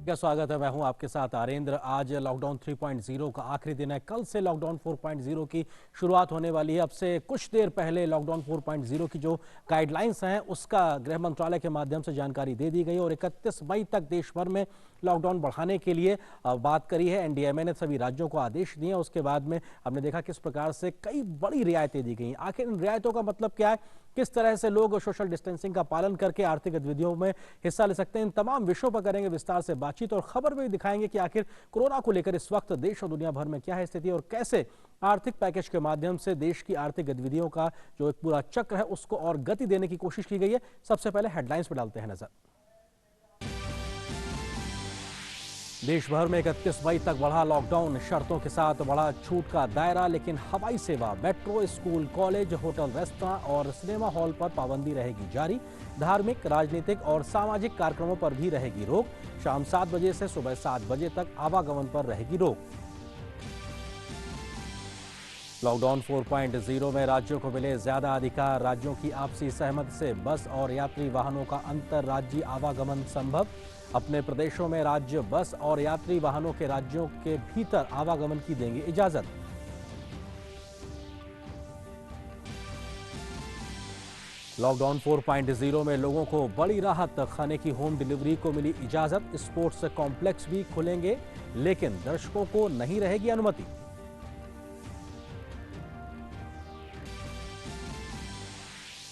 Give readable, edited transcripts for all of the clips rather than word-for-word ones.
का स्वागत है। मैं हूं आपके साथ आरेंद्र। आज लॉकडाउन 3.0 का आखिरी दिन है। कल से लॉकडाउन 4.0 की शुरुआत होने वाली है। अब से कुछ देर पहले लॉकडाउन 4.0 की जो गाइडलाइंस हैं उसका गृह मंत्रालय के माध्यम से जानकारी दे दी गई और 31 मई तक देश भर में लॉकडाउन बढ़ाने के लिए बात करी है। एनडीएमए ने सभी राज्यों को आदेश दिए। उसके बाद में हमने देखा किस प्रकार से कई बड़ी रियायतें दी गई। आखिर इन रियायतों का मतलब क्या है, किस तरह से लोग सोशल डिस्टेंसिंग का पालन करके आर्थिक गतिविधियों में हिस्सा ले सकते हैं, इन तमाम विषयों पर करेंगे विस्तार से बातचीत और खबर में भी दिखाएंगे कि आखिर कोरोना को लेकर इस वक्त देश और दुनिया भर में क्या है स्थिति और कैसे आर्थिक पैकेज के माध्यम से देश की आर्थिक गतिविधियों का जो एक पूरा चक्र है उसको और गति देने की कोशिश की गई है। सबसे पहले हेडलाइंस पर डालते हैं नजर। देश भर में 31 मई तक बढ़ा लॉकडाउन, शर्तों के साथ बढ़ा छूट का दायरा, लेकिन हवाई सेवा, metro, school, college, hotel, restaurant और सिनेमा हॉल पर पाबंदी रहेगी जारी। धार्मिक, राजनीतिक और सामाजिक कार्यक्रमों पर भी रहेगी रोक। शाम 7 बजे से सुबह 7 बजे तक आवागमन पर रहेगी रोक। लॉकडाउन 4.0 में राज्यों को मिले ज्यादा अधिकार, राज्यों की आपसी सहमति से बस और यात्री वाहनों का अंतर राज्यीय आवागमन संभव। अपने प्रदेशों में राज्य बस और यात्री वाहनों के राज्यों के भीतर आवागमन की देंगे इजाजत। लॉकडाउन 4.0 में लोगों को बड़ी राहत, खाने की होम डिलीवरी को मिली इजाजत। स्पोर्ट्स कॉम्प्लेक्स भी खुलेंगे, लेकिन दर्शकों को नहीं रहेगी अनुमति।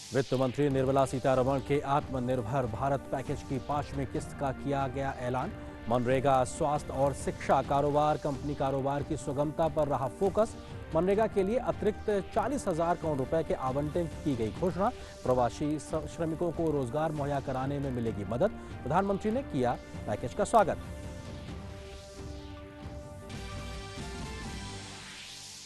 वित्त मंत्री निर्मला सीतारमण के आत्मनिर्भर भारत पैकेज की 5वीं किस्त का किया गया ऐलान। मनरेगा, स्वास्थ्य और शिक्षा, कारोबार, कंपनी कारोबार की सुगमता पर रहा फोकस। मनरेगा के लिए अतिरिक्त 40,000 करोड़ रुपए के आवंटन की गई घोषणा। प्रवासी श्रमिकों को रोजगार मुहैया कराने में मिलेगी मदद। प्रधानमंत्री ने किया पैकेज का स्वागत।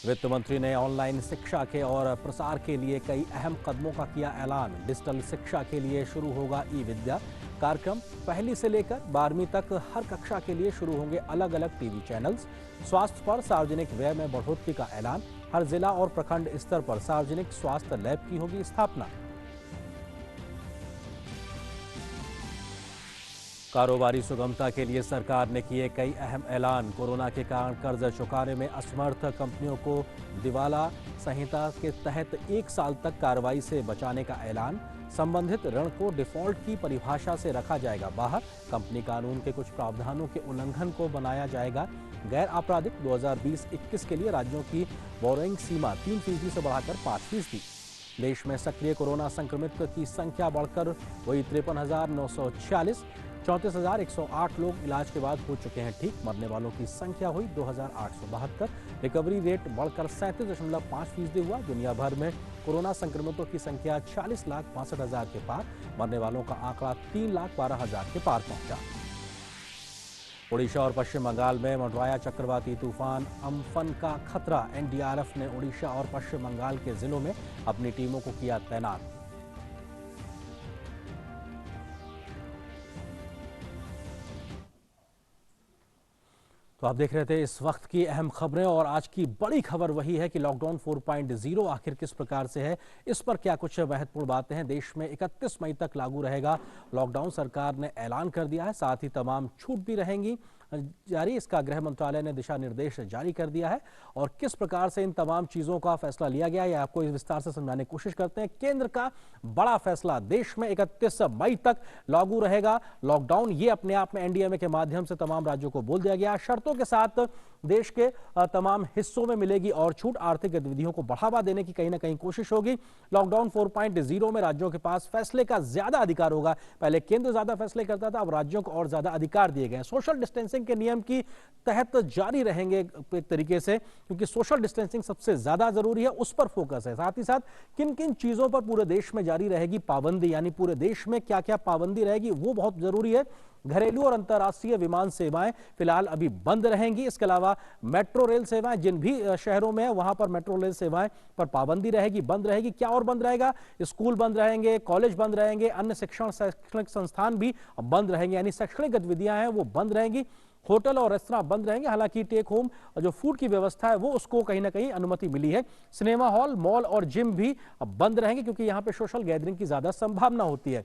वित्त मंत्री ने ऑनलाइन शिक्षा के और प्रसार के लिए कई अहम कदमों का किया ऐलान। डिजिटल शिक्षा के लिए शुरू होगा ई विद्या कार्यक्रम। पहली से लेकर 12वीं तक हर कक्षा के लिए शुरू होंगे अलग अलग टीवी चैनल्स। स्वास्थ्य पर सार्वजनिक व्यय में बढ़ोतरी का ऐलान। हर जिला और प्रखंड स्तर पर सार्वजनिक स्वास्थ्य लैब की होगी स्थापना। कारोबारी सुगमता के लिए सरकार ने किए कई अहम ऐलान। कोरोना के कारण कर्ज चुकाने में असमर्थ कंपनियों को दिवाला संहिता के तहत 1 साल तक कार्रवाई से बचाने का ऐलान। संबंधित ऋण को डिफॉल्ट की परिभाषा से रखा जाएगा बाहर। कंपनी कानून के कुछ प्रावधानों के उल्लंघन को बनाया जाएगा गैर आपराधिक। 2020-21 के लिए राज्यों की बोरोइंग सीमा 3% से बढ़ाकर 5%। देश में सक्रिय कोरोना संक्रमित की संख्या बढ़कर हुई 53,946। 34,108 लोग इलाज के बाद हो चुके हैं ठीक। मरने वालों की संख्या हुई 2,872। रिकवरी रेट बढ़कर 37.5% हुआ। दुनिया भर में कोरोना संक्रमितों की संख्या 40,62,000 के पार। मरने वालों का आंकड़ा 3,12,000 के पार पहुंचा। ओडिशा और पश्चिम बंगाल में मंडराया चक्रवाती तूफान अम्फन का खतरा। एनडीआरएफ ने ओडिशा और पश्चिम बंगाल के जिलों में अपनी टीमों को किया तैनात। तो आप देख रहे थे इस वक्त की अहम खबरें और आज की बड़ी खबर वही है कि लॉकडाउन 4.0 आखिर किस प्रकार से है, इस पर क्या कुछ महत्वपूर्ण बातें हैं। देश में 31 मई तक लागू रहेगा लॉकडाउन, सरकार ने ऐलान कर दिया है। साथ ही तमाम छूट भी रहेंगी जारी। इसका गृह मंत्रालय ने दिशा निर्देश जारी कर दिया है और किस प्रकार से इन तमाम चीजों का फैसला लिया गया है आपको इस विस्तार से समझाने की कोशिश करते हैं। केंद्र का बड़ा फैसला, देश में 31 मई तक लागू रहेगा लॉकडाउन। ये अपने आप में एनडीएमए के माध्यम से तमाम राज्यों को बोल दिया गया। शर्तों के साथ देश के तमाम हिस्सों में मिलेगी और छूट। आर्थिक गतिविधियों को बढ़ावा देने की कहीं ना कहीं कोशिश होगी। लॉकडाउन 4.0 में राज्यों के पास फैसले का ज्यादा अधिकार होगा। पहले केंद्र ज्यादा फैसले करता था, अब राज्यों को और ज्यादा अधिकार दिए गए। सोशल डिस्टेंसिंग के नियम की तहत जारी रहेंगे एक तरीके से, क्योंकि सोशल डिस्टेंसिंग सबसे ज्यादा जरूरी है, उस पर फोकस है। साथ ही साथ किन किन चीजों पर पूरे देश में जारी रहेगी पाबंदी, यानी पूरे देश में क्या क्या पाबंदी रहेगी वो बहुत जरूरी है। घरेलू और अंतर्राष्ट्रीय विमान सेवाएं फिलहाल अभी बंद रहेंगी। इसके अलावा मेट्रो रेल सेवाएं जिन भी शहरों में है वहां पर मेट्रो रेल सेवाएं पर पाबंदी रहेगी, बंद रहेगी। क्या और बंद रहेगा? स्कूल बंद रहेंगे, कॉलेज बंद रहेंगे, अन्य शैक्षणिक संस्थान भी बंद रहेंगे, यानी शैक्षणिक गतिविधियां हैं वो बंद रहेंगी। होटल और रेस्तरां बंद रहेंगे। हालांकि टेक होम जो फूड की व्यवस्था है वो उसको कहीं ना कहीं अनुमति मिली है। सिनेमा हॉल, मॉल और जिम भी बंद रहेंगे क्योंकि यहां पे सोशल गैदरिंग की ज्यादा संभावना होती है।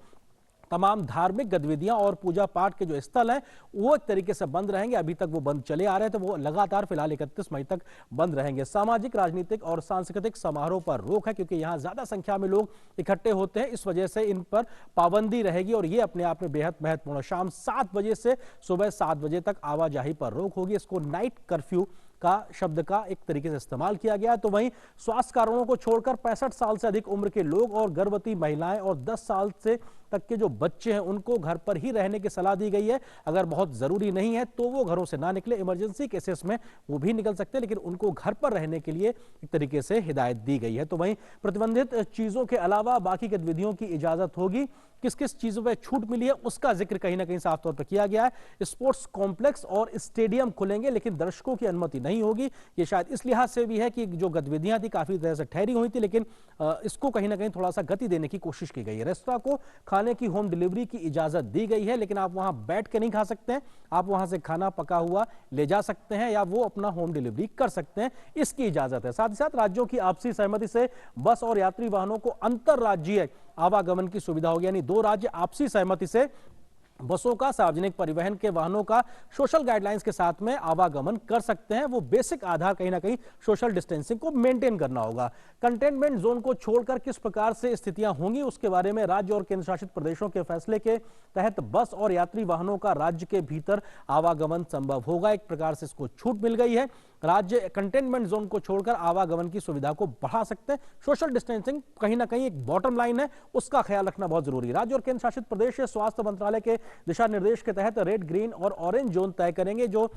तमाम धार्मिक गतिविधियां और पूजा पाठ के जो स्थल हैं वो एक तरीके से बंद रहेंगे। अभी तक वो बंद चले आ रहे थे, वो लगातार फिलहाल 31 मई तक बंद रहेंगे। सामाजिक, राजनीतिक और सांस्कृतिक समारोह पर रोक है क्योंकि यहां ज्यादा संख्या में लोग इकट्ठे होते हैं, इस वजह से इन पर पाबंदी रहेगी और ये अपने आप में बेहद महत्वपूर्ण है। शाम 7 बजे से सुबह 7 बजे तक आवाजाही पर रोक होगी। इसको नाइट कर्फ्यू का शब्द का एक तरीके से इस्तेमाल किया गया। तो वहीं स्वास्थ्य कारणों को छोड़कर 65 साल से अधिक उम्र के लोग और गर्भवती महिलाएं और 10 साल से तक के जो बच्चे हैं उनको घर पर ही रहने की सलाह दी गई है। अगर बहुत जरूरी नहीं है तो वो घरों से ना निकले। इमरजेंसी केसेस में वो भी निकल सकते हैं, लेकिन उनको घर पर रहने के लिए एक तरीके से हिदायत दी गई है। तो वहीं प्रतिबंधित चीजों के अलावा बाकी गतिविधियों की इजाजत होगी। किस किस चीजों पर छूट मिली है उसका जिक्र कहीं ना कहीं साफ तौर पर किया गया है। स्पोर्ट्स कॉम्प्लेक्स और स्टेडियम खुलेंगे लेकिन दर्शकों की अनुमति नहीं होगी। ये शायद इस लिहाज से भी है कि जो गतिविधियां थी काफी तरह से ठहरी हुई थी, लेकिन इसको कहीं ना कहीं थोड़ा सा गति देने की कोशिश की गई है। रेस्तरां को खाने की होम डिलीवरी की इजाजत दी गई है, लेकिन आप वहां बैठ के नहीं खा सकते हैं। आप वहां से खाना पका हुआ ले जा सकते हैं या वो अपना होम डिलीवरी कर सकते हैं, इसकी इजाजत है। साथ ही साथ राज्यों की आपसी सहमति से बस और यात्री वाहनों को अंतर राज्यीय आवागमन की सुविधा होगी, यानी दो राज्य आपसी सहमति से बसों का, सार्वजनिक परिवहन के वाहनों का सोशल गाइडलाइंस के साथ में आवागमन कर सकते हैं। वो बेसिक आधार कहीं ना कहीं सोशल डिस्टेंसिंग को मेंटेन करना होगा। कंटेनमेंट जोन को छोड़कर किस प्रकार से स्थितियां होंगी उसके बारे में राज्य और केंद्र शासित प्रदेशों के फैसले के तहत बस और यात्री वाहनों का राज्य के भीतर आवागमन संभव होगा। एक प्रकार से इसको छूट मिल गई है। राज्य कंटेनमेंट जोन को छोड़कर आवागमन की सुविधा को बढ़ा सकते हैं। सोशल डिस्टेंसिंग कहीं ना कहीं एक बॉटम लाइन है, उसका ख्याल रखना बहुत जरूरी है। राज्य और केंद्र शासित प्रदेश स्वास्थ्य मंत्रालय के दिशा निर्देश के तहत रेड, ग्रीन और ऑरेंज जोन तय करेंगे। जो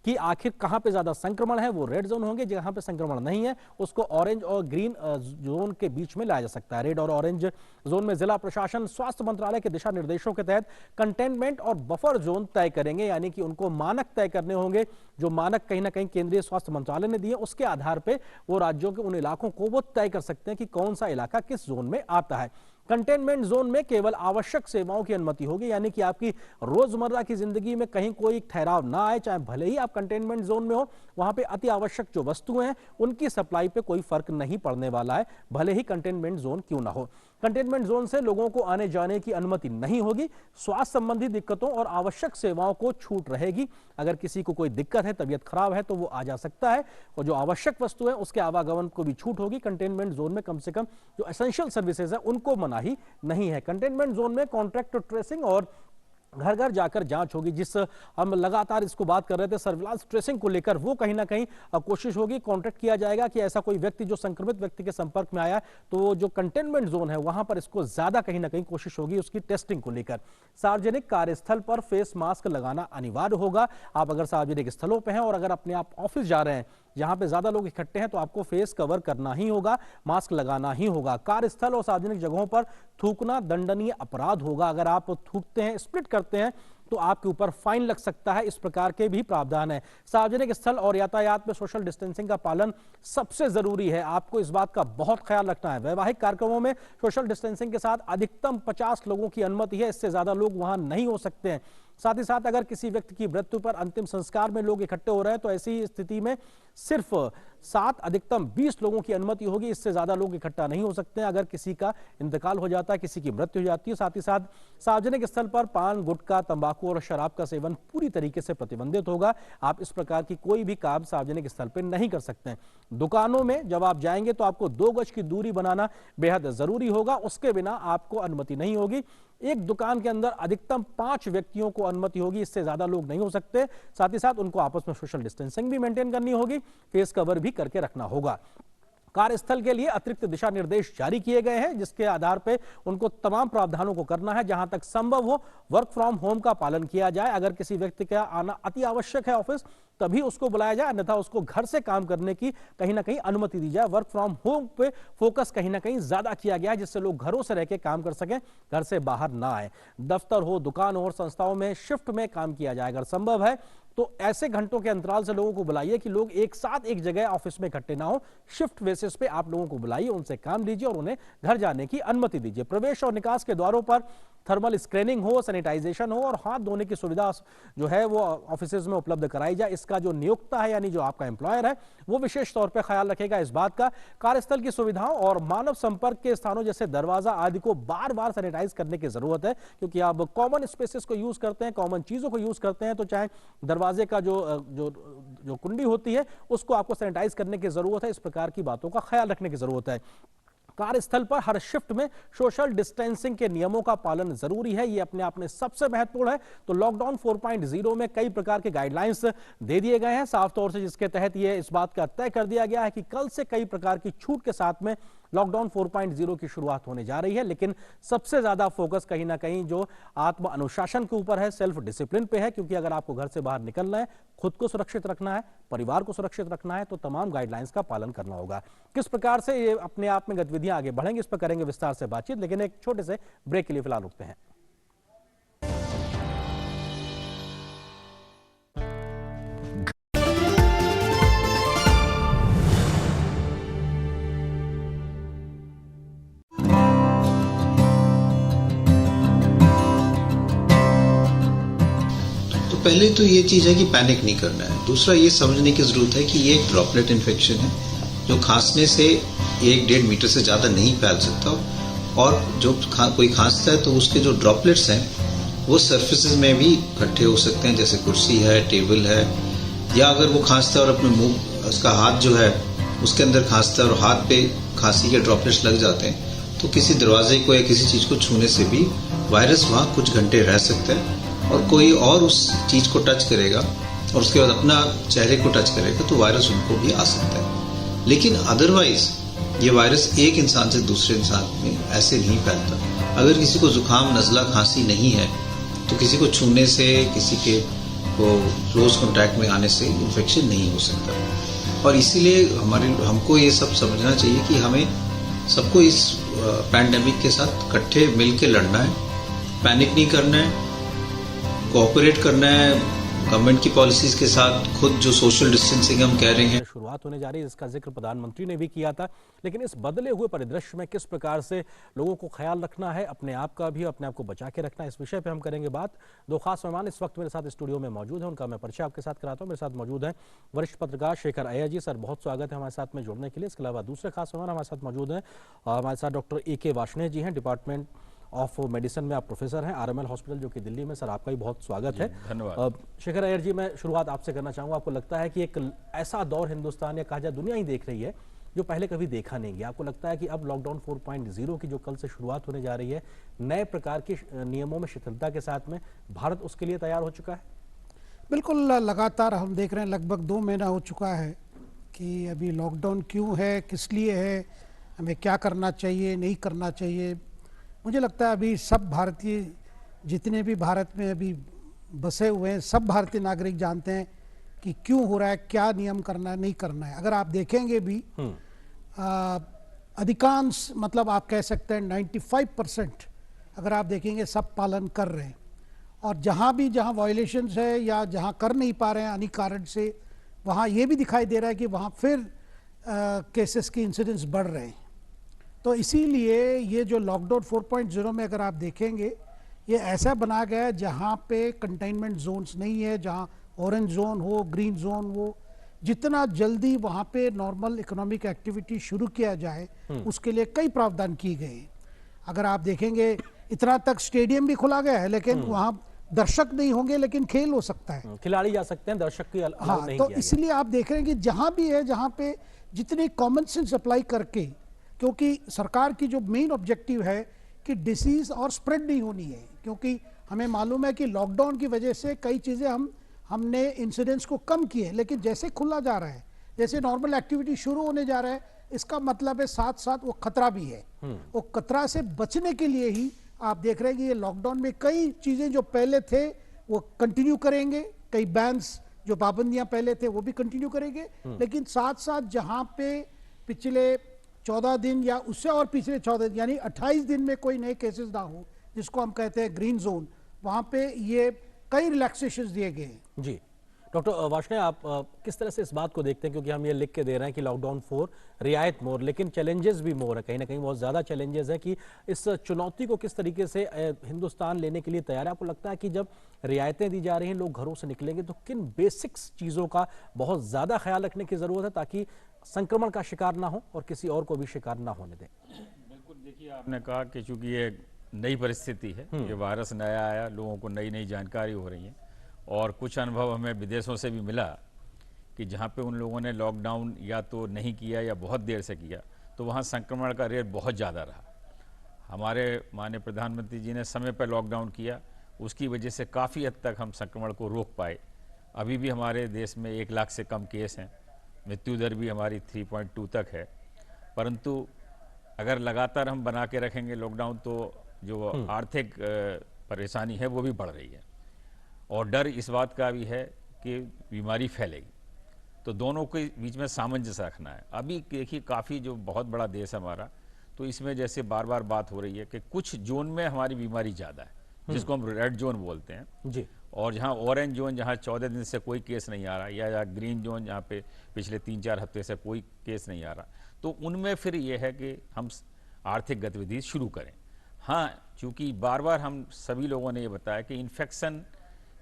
कि आखिर कहां पे ज्यादा संक्रमण है वो रेड जोन होंगे, जहां पे संक्रमण नहीं है उसको ऑरेंज और ग्रीन जोन के बीच में लाया जा सकता है। रेड और ऑरेंज जोन में जिला प्रशासन स्वास्थ्य मंत्रालय के दिशा निर्देशों के तहत कंटेनमेंट और बफर जोन तय करेंगे, यानी कि उनको मानक तय करने होंगे। जो मानक कहीं ना कहीं केंद्रीय स्वास्थ्य मंत्रालय ने दिए, उसके आधार पर वो राज्यों के उन इलाकों को वो तय कर सकते हैं कि कौन सा इलाका किस जोन में आता है। कंटेनमेंट जोन में केवल आवश्यक सेवाओं की अनुमति होगी, यानी कि आपकी रोजमर्रा की जिंदगी में कहीं कोई ठहराव ना आए, चाहे भले ही आप कंटेनमेंट जोन में हो। वहां पे अति आवश्यक जो वस्तुएं हैं उनकी सप्लाई पे कोई फर्क नहीं पड़ने वाला है, भले ही कंटेनमेंट जोन क्यों ना हो। कंटेनमेंट जोन से लोगों को आने जाने की अनुमति नहीं होगी। स्वास्थ्य संबंधी दिक्कतों और आवश्यक सेवाओं को छूट रहेगी। अगर किसी को कोई दिक्कत है, तबीयत खराब है, तो वो आ जा सकता है, और जो आवश्यक वस्तु है उसके आवागमन को भी छूट होगी। कंटेनमेंट जोन में कम से कम जो एसेंशियल सर्विसेज है उनको मनाही नहीं है। कंटेनमेंट जोन में कॉन्ट्रैक्ट ट्रेसिंग और घर घर जाकर जांच होगी। जिस हम लगातार इसको बात कर रहे थे सर्विलांस ट्रेसिंग को लेकर, वो कहीं ना कहीं कोशिश होगी, कॉन्ट्रैक्ट किया जाएगा कि ऐसा कोई व्यक्ति जो संक्रमित व्यक्ति के संपर्क में आया तो जो कंटेनमेंट जोन है वहां पर इसको ज्यादा कहीं ना कहीं कोशिश होगी उसकी टेस्टिंग को लेकर। सार्वजनिक कार्यस्थल पर फेस मास्क लगाना अनिवार्य होगा। आप अगर सार्वजनिक स्थलों पर हैं और अगर अपने आप ऑफिस जा रहे हैं जहां पे ज्यादा लोग इकट्ठे हैं तो आपको फेस कवर करना ही होगा, मास्क लगाना ही होगा। कार्यस्थल और सार्वजनिक जगहों पर थूकना दंडनीय अपराध होगा। अगर आप थूकते हैं, स्प्लिट करते हैं तो आपके ऊपर फाइन लग सकता है। इस प्रकार के भी प्रावधान है। सार्वजनिक स्थल और यातायात में सोशल डिस्टेंसिंग का पालन सबसे जरूरी है। आपको इस बात का बहुत ख्याल रखना है। वैवाहिक कार्यक्रमों में सोशल डिस्टेंसिंग के साथ अधिकतम 50 लोगों की अनुमति है, इससे ज्यादा लोग वहां नहीं हो सकते हैं। साथ ही साथ अगर किसी व्यक्ति की मृत्यु पर अंतिम संस्कार में लोग इकट्ठे हो रहे हैं तो ऐसी स्थिति में सिर्फ 7 अधिकतम 20 लोगों की अनुमति होगी, इससे ज्यादा लोग इकट्ठा नहीं हो सकते हैं। अगर किसी का इंतकाल हो जाता है, किसी की मृत्यु हो जाती है। साथ ही साथ सार्वजनिक स्थल पर पान, गुटखा, तंबाकू और शराब का सेवन पूरी तरीके से प्रतिबंधित होगा। आप इस प्रकार की कोई भी काम सार्वजनिक स्थल पर नहीं कर सकते हैं। दुकानों में जब आप जाएंगे तो आपको 2 गज की दूरी बनाना बेहद जरूरी होगा, उसके बिना आपको अनुमति नहीं होगी। एक दुकान के अंदर अधिकतम 5 व्यक्तियों को अनुमति होगी, इससे ज्यादा लोग नहीं हो सकते। साथ ही साथ उनको आपस में सोशल डिस्टेंसिंग भी मेंटेन करनी होगी, फेस कवर भी करके रखना होगा। कार्यस्थल के लिए अतिरिक्त दिशा निर्देश जारी किए गए हैं, जिसके आधार पर उनको तमाम प्रावधानों को करना है। जहां तक संभव हो वर्क फ्रॉम होम का पालन किया जाए। अगर किसी व्यक्ति का आना अति आवश्यक है ऑफिस, तभी उसको बुलाया जाए, अन्यथा उसको घर से काम करने की कहीं ना कहीं अनुमति दी जाए। वर्क फ्रॉम होम पे फोकस कहीं ना कहीं ज्यादा किया गया है, जिससे लोग घरों से रह के काम कर सकें, घर से बाहर ना आए। दफ्तर हो, दुकान हो और संस्थाओं में शिफ्ट में काम किया जाए। अगर संभव है तो ऐसे घंटों के अंतराल से लोगों को बुलाइए कि लोग एक साथ एक जगह ऑफिस में इकट्ठे ना हो। शिफ्ट बेसिस पे आप लोगों को बुलाइए, उनसे काम लीजिए और उन्हें घर जाने की अनुमति दीजिए। प्रवेश और निकास के द्वारों पर थर्मल स्क्रीनिंग हो, सैनिटाइजेशन हो और हाथ धोने की सुविधा जो है वो ऑफिसेज में उपलब्ध कराई जाए। इसका जो नियोक्ता है यानी जो आपका एम्प्लॉयर है वो विशेष तौर पर ख्याल रखेगा इस बात का। कार्यस्थल की सुविधाओं और मानव संपर्क के स्थानों जैसे दरवाजा आदि को बार बार सैनिटाइज करने की जरूरत है, क्योंकि आप कॉमन स्पेसेस को यूज करते हैं, कॉमन चीजों को यूज करते हैं, तो चाहे दरवाजे का जो कुंडी होती है उसको आपको सैनिटाइज करने की जरूरत है। इस प्रकार की बातों का ख्याल रखने की जरूरत है। कार्यस्थल पर हर शिफ्ट में सोशल डिस्टेंसिंग के नियमों का पालन जरूरी है, ये अपने आप में सबसे महत्वपूर्ण है। तो लॉकडाउन 4.0 में कई प्रकार के गाइडलाइंस दे दिए गए हैं साफ तौर से, जिसके तहत ये इस बात का तय कर दिया गया है कि कल से कई प्रकार की छूट के साथ में लॉकडाउन 4.0 की शुरुआत होने जा रही है। लेकिन सबसे ज्यादा फोकस कहीं ना कहीं जो आत्म अनुशासन के ऊपर है, सेल्फ डिसिप्लिन पे है, क्योंकि अगर आपको घर से बाहर निकलना है, खुद को सुरक्षित रखना है, परिवार को सुरक्षित रखना है, तो तमाम गाइडलाइंस का पालन करना होगा। किस प्रकार से ये अपने आप में गतिविधियां आगे बढ़ेंगी, इस पर करेंगे विस्तार से बातचीत, लेकिन एक छोटे से ब्रेक के लिए फिलहाल रुकते हैं। पहले तो ये चीज है कि पैनिक नहीं करना है। दूसरा ये समझने की जरूरत है कि ये एक ड्रॉपलेट इन्फेक्शन है जो खांसने से 1-1.5 मीटर से ज्यादा नहीं फैल सकता, और जो कोई खांसता है तो उसके जो ड्रॉपलेट्स हैं वो सरफेसेस में भी इकट्ठे हो सकते हैं, जैसे कुर्सी है, टेबल है, या अगर वो खांसता है और अपने मुंह, उसका हाथ जो है उसके अंदर खांसता है और हाथ पे खांसी के ड्रॉपलेट्स लग जाते हैं, तो किसी दरवाजे को या किसी चीज को छूने से भी वायरस वहां कुछ घंटे रह सकता है, और कोई और उस चीज को टच करेगा और उसके बाद अपना चेहरे को टच करेगा तो वायरस उनको भी आ सकता है। लेकिन अदरवाइज ये वायरस एक इंसान से दूसरे इंसान में ऐसे नहीं फैलता। अगर किसी को जुकाम, नजला, खांसी नहीं है तो किसी को छूने से, किसी के को क्लोज कांटेक्ट में आने से इन्फेक्शन नहीं हो सकता। और इसीलिए हमको ये सब समझना चाहिए कि हमें सबको इस पैंडेमिक के साथ इकट्ठे मिलकर लड़ना है, पैनिक नहीं करना है, कोऑपरेट करना है गवर्नमेंट की पॉलिसीज के साथ। खुद जो सोशल डिस्टेंसिंग हम कह रहे हैं, शुरुआत होने जा रही है, इसका जिक्र प्रधानमंत्री ने भी किया था, लेकिन इस बदले हुए परिदृश्य में किस प्रकार से लोगों को ख्याल रखना है, अपने आप का भी, अपने आप को बचा के रखना है, इस विषय पे हम करेंगे बात। दो खास मेहमान इस वक्त मेरे साथ स्टूडियो में मौजूद हैं, उनका मैं परिचय आपके साथ कराता हूँ। मेरे साथ मौजूद हैं वरिष्ठ पत्रकार शेखर अय्यर जी। सर, बहुत स्वागत है हमारे साथ में जुड़ने के लिए। इसके अलावा दूसरे खास मेहमान हमारे साथ मौजूद हैं, हमारे साथ डॉक्टर AK वार्ष्णेय जी हैं, डिपार्टमेंट ऑफ मेडिसिन में आप प्रोफेसर हैं, RML हॉस्पिटल जो कि दिल्ली में। सर, आपका भी बहुत स्वागत है। धन्यवाद। शेखर अय्यर जी, मैं शुरुआत आपसे करना चाहूँगा। आपको लगता है कि एक ऐसा दौर हिंदुस्तान या कहा जाए दुनिया ही देख रही है जो पहले कभी देखा नहीं गया? आपको लगता है कि अब लॉकडाउन 4.0 की जो कल से शुरुआत होने जा रही है, नए प्रकार के नियमों में शिथिलता के साथ में, भारत उसके लिए तैयार हो चुका है? बिल्कुल, लगातार हम देख रहे हैं, लगभग 2 महीना हो चुका है कि अभी लॉकडाउन क्यों है, किस लिए है, हमें क्या करना चाहिए, नहीं करना चाहिए। मुझे लगता है अभी सब भारतीय, जितने भी भारत में अभी बसे हुए हैं, सब भारतीय नागरिक जानते हैं कि क्यों हो रहा है, क्या नियम करना है, नहीं करना है। अगर आप देखेंगे भी अधिकांश, मतलब आप कह सकते हैं 95% अगर आप देखेंगे सब पालन कर रहे हैं, और जहाँ वायलेशंस है या जहाँ कर नहीं पा रहे हैं अन्य कारण से, वहाँ ये भी दिखाई दे रहा है कि वहाँ फिर केसेस की इंसिडेंस बढ़ रहे हैं। तो इसीलिए ये जो लॉकडाउन 4.0 में अगर आप देखेंगे, ये ऐसा बनाया गया है जहाँ पे कंटेनमेंट जोन्स नहीं है, जहाँ ऑरेंज जोन हो, ग्रीन जोन हो, जितना जल्दी वहाँ पे नॉर्मल इकोनॉमिक एक्टिविटी शुरू किया जाए उसके लिए कई प्रावधान किए गए। अगर आप देखेंगे, इतना तक स्टेडियम भी खुला गया है, लेकिन वहाँ दर्शक नहीं होंगे, लेकिन खेल हो सकता है, खिलाड़ी जा सकते हैं, दर्शक की हाँ। तो इसलिए आप देख रहे हैं कि जहाँ भी है, जहाँ पे जितने कॉमन सेंस अप्लाई करके, क्योंकि सरकार की जो मेन ऑब्जेक्टिव है कि डिसीज और स्प्रेड नहीं होनी है, क्योंकि हमें मालूम है कि लॉकडाउन की वजह से कई चीज़ें हमने इंसिडेंट्स को कम किए, लेकिन जैसे खुला जा रहा है, जैसे नॉर्मल एक्टिविटी शुरू होने जा रहा है, इसका मतलब है साथ साथ वो खतरा भी है। वो खतरा से बचने के लिए ही आप देख रहे हैं कि ये लॉकडाउन में कई चीज़ें जो पहले थे वो कंटिन्यू करेंगे, कई बैन्स, जो पाबंदियां पहले थे वो भी कंटिन्यू करेंगे, लेकिन साथ साथ जहाँ पे पिछले 14 दिन या उससे और पिछले 14 दिन, यानी 28 दिन में कोई नए केसेस ना हो, जिसको हम कहते हैं ग्रीन जोन, वहाँ पे ये कई रिलैक्सेशंस दिए गए हैं। जी, डॉक्टर वार्ष्णेय, आप किस तरह से इस बात को देखते हैं, क्योंकि हम ये लिख के दे रहे हैं कि लॉकडाउन 4 रियायत मोर, लेकिन चैलेंजेस भी मोर है, कहीं ना कहीं बहुत ज़्यादा चैलेंजेस है कि इस चुनौती को किस तरीके से हिंदुस्तान लेने के लिए तैयार है। आपको लगता है कि जब रियायतें दी जा रही हैं, लोग घरों से निकलेंगे, तो किन बेसिक्स चीज़ों का बहुत ज़्यादा ख्याल रखने की ज़रूरत है ताकि संक्रमण का शिकार ना हो और किसी और को भी शिकार ना होने दें? बिल्कुल, देखिए आपने कहा कि चूंकि ये नई परिस्थिति है, ये वायरस नया आया, लोगों को नई नई जानकारी हो रही है और कुछ अनुभव हमें विदेशों से भी मिला कि जहाँ पे उन लोगों ने लॉकडाउन या तो नहीं किया या बहुत देर से किया, तो वहाँ संक्रमण का रेट बहुत ज़्यादा रहा। हमारे माननीय प्रधानमंत्री जी ने समय पर लॉकडाउन किया, उसकी वजह से काफ़ी हद तक हम संक्रमण को रोक पाए। अभी भी हमारे देश में 1 लाख से कम केस हैं, मृत्यु दर भी हमारी 3.2 तक है। परंतु अगर लगातार हम बना के रखेंगे लॉकडाउन, तो जो आर्थिक परेशानी है वो भी बढ़ रही है और डर इस बात का भी है कि बीमारी फैलेगी। तो दोनों के बीच में सामंजस्य रखना है। अभी देखिए काफ़ी जो बहुत बड़ा देश है हमारा, तो इसमें जैसे बार बार बात हो रही है कि कुछ जोन में हमारी बीमारी ज़्यादा है, जिसको हम रेड जोन बोलते हैं जी, और जहाँ ऑरेंज जोन, जहाँ 14 दिन से कोई केस नहीं आ रहा, या ग्रीन जोन जहाँ पे पिछले 3-4 हफ्ते से कोई केस नहीं आ रहा, तो उनमें फिर ये है कि हम आर्थिक गतिविधि शुरू करें। हाँ, चूँकि बार बार हम सभी लोगों ने ये बताया कि इन्फेक्शन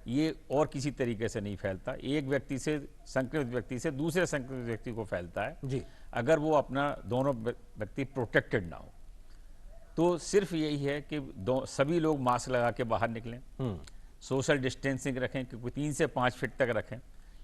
ये और किसी तरीके से नहीं फैलता, एक व्यक्ति से, संक्रमित व्यक्ति से दूसरे संक्रमित व्यक्ति को फैलता है जी, अगर वो अपना दोनों व्यक्ति प्रोटेक्टेड ना हो। तो सिर्फ यही है कि सभी लोग मास्क लगा के बाहर निकलें, सोशल डिस्टेंसिंग रखें, क्योंकि 3 से 5 फीट तक रखें,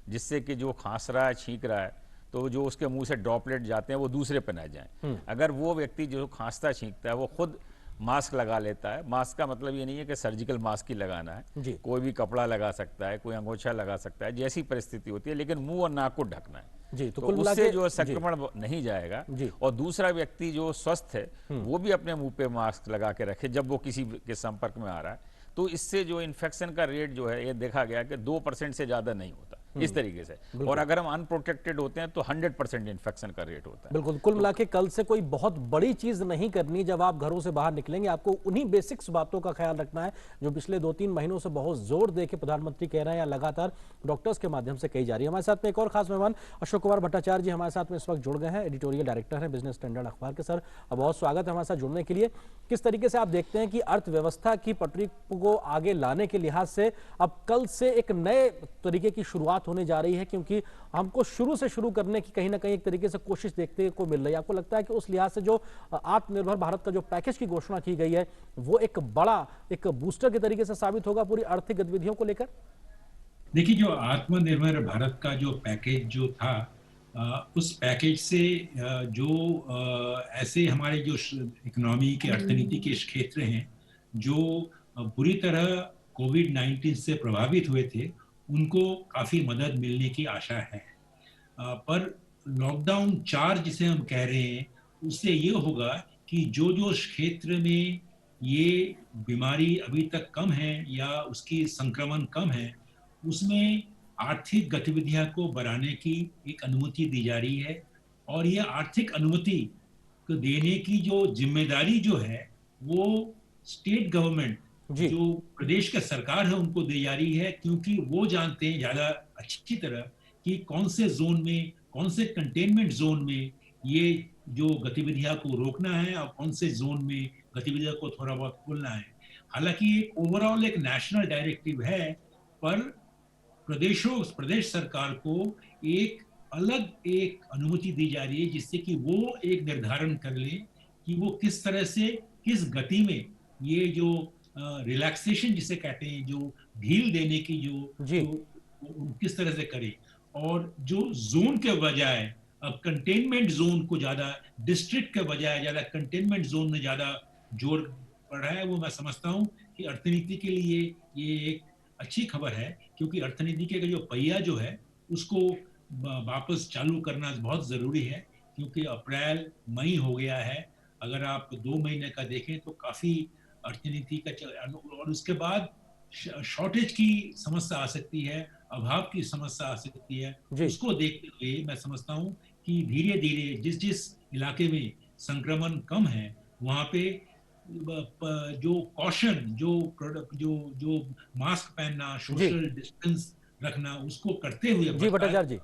जिससे कि जो खांस रहा है, छींक रहा है, तो जो उसके मुंह से ड्रॉपलेट जाते हैं वो दूसरे पे ना जाएं। अगर वो व्यक्ति जो खांसता छींकता है वो खुद मास्क लगा लेता है, मास्क का मतलब ये नहीं है कि सर्जिकल मास्क ही लगाना है, जी। कोई भी कपड़ा लगा सकता है, कोई अंगोछा लगा सकता है, जैसी परिस्थिति होती है, लेकिन मुंह और नाक को ढकना है। जी, तो तो कुल मिला उससे के जो संक्रमण नहीं जाएगा। जी। और दूसरा व्यक्ति जो स्वस्थ है वो भी अपने मुंह पे मास्क लगा के रखे जब वो किसी के संपर्क में आ रहा है, तो इससे जो इन्फेक्शन का रेट जो है, ये देखा गया कि 2% से ज्यादा नहीं होता इस तरीके से। और अगर हम अनप्रोटेक्टेड होते हैं तो 100% इन्फेक्शन का रेट होता है। बिल्कुल, कुल मिला के कल से कोई बहुत बड़ी चीज नहीं करनी। जब आप घरों से बाहर निकलेंगे, आपको उन्हीं बेसिक्स बातों का ख्याल रखना है जो पिछले 2-3 महीनों से बहुत जोर दे के प्रधानमंत्री कह रहे हैं या लगातार डॉक्टर्स के माध्यम से कही जा रही है। हमारे साथ में एक और खास मेहमान अशोक कुमार भट्टाचार्य जी हमारे साथ में इस वक्त जुड़ गए हैं, एडिटोरियल डायरेक्टर हैं बिजनेस स्टैंडर्ड अखबार के। सर, बहुत स्वागत है हमारे साथ जुड़ने के लिए। किस तरीके से आप देखते हैं कि अर्थव्यवस्था की पटरी को आगे लाने के लिहाज से अब कल से एक नए तरीके की शुरुआत होने जा रही है, क्योंकि हमको शुरू से शुरू करने की कहीं ना कहीं एक तरीके से कोशिश देखने को मिल रही है। आपको लगता है कि उस लिहाज से जो आत्मनिर्भर भारत का जो पैकेज की घोषणा की गई है वो एक बड़ा एक बूस्टर के तरीके से साबित होगा पूरी आर्थिक गतिविधियों को लेकर? देखिए, जो आत्मनिर्भर भारत का जो पैकेज जो था, उस पैकेज से ऐसे हमारे जो इकोनॉमी के, अर्थनीति के क्षेत्र हैं जो बुरी तरह कोविड-19 से प्रभावित हुए थे, उनको काफ़ी मदद मिलने की आशा है। पर लॉकडाउन 4 जिसे हम कह रहे हैं, उससे ये होगा कि जो जो क्षेत्र में ये बीमारी अभी तक कम है या उसकी संक्रमण कम है, उसमें आर्थिक गतिविधियां को बढ़ाने की एक अनुमति दी जा रही है। और ये आर्थिक अनुमति को देने की जो जिम्मेदारी जो है, वो स्टेट गवर्नमेंट, जो प्रदेश का सरकार है, उनको दी जा रही है, क्योंकि वो जानते हैं ज़्यादा अच्छी तरह कि कौन से जोन में, कौन से कंटेनमेंट जोन में ये जो गतिविधियां को रोकना है और कौन से जोन में गतिविधियों को थोड़ा बहुत खोलना है। हालांकि एक ओवरऑल एक नेशनल डायरेक्टिव है, पर प्रदेश सरकार को एक अलग एक अनुमति दी जा रही है, जिससे कि वो एक निर्धारण कर ले कि वो किस तरह से, किस गति में ये जो रिलैक्सेशन जिसे कहते हैं, जो ढील देने की जो किस तरह से करे। और जो जोन के बजाय अब कंटेनमेंट जोन को ज्यादा, डिस्ट्रिक्ट के बजाय ज्यादा कंटेनमेंट जोन में ज्यादा जोर पड़ रहा है, वो मैं समझता हूँ कि अर्थनीति के लिए ये एक अच्छी खबर है, क्योंकि अर्थनीति के जो पहिया जो है उसको वापस चालू करना बहुत जरूरी है, क्योंकि अप्रैल मई हो गया है। अगर आप 2 महीने का देखें तो काफी अर्थनीति का, और उसके बाद शॉर्टेज की समस्या आ सकती है, अभाव की समस्या आ सकती है। उसको देखते हुए मैं समझता हूँ कि धीरे धीरे जिस जिस इलाके में संक्रमण कम है, वहाँ पे जो कॉशन, जो मास्क पहनना, सोशल डिस्टेंस रखना, उसको करते हुए जी भट्टाचार्य जी,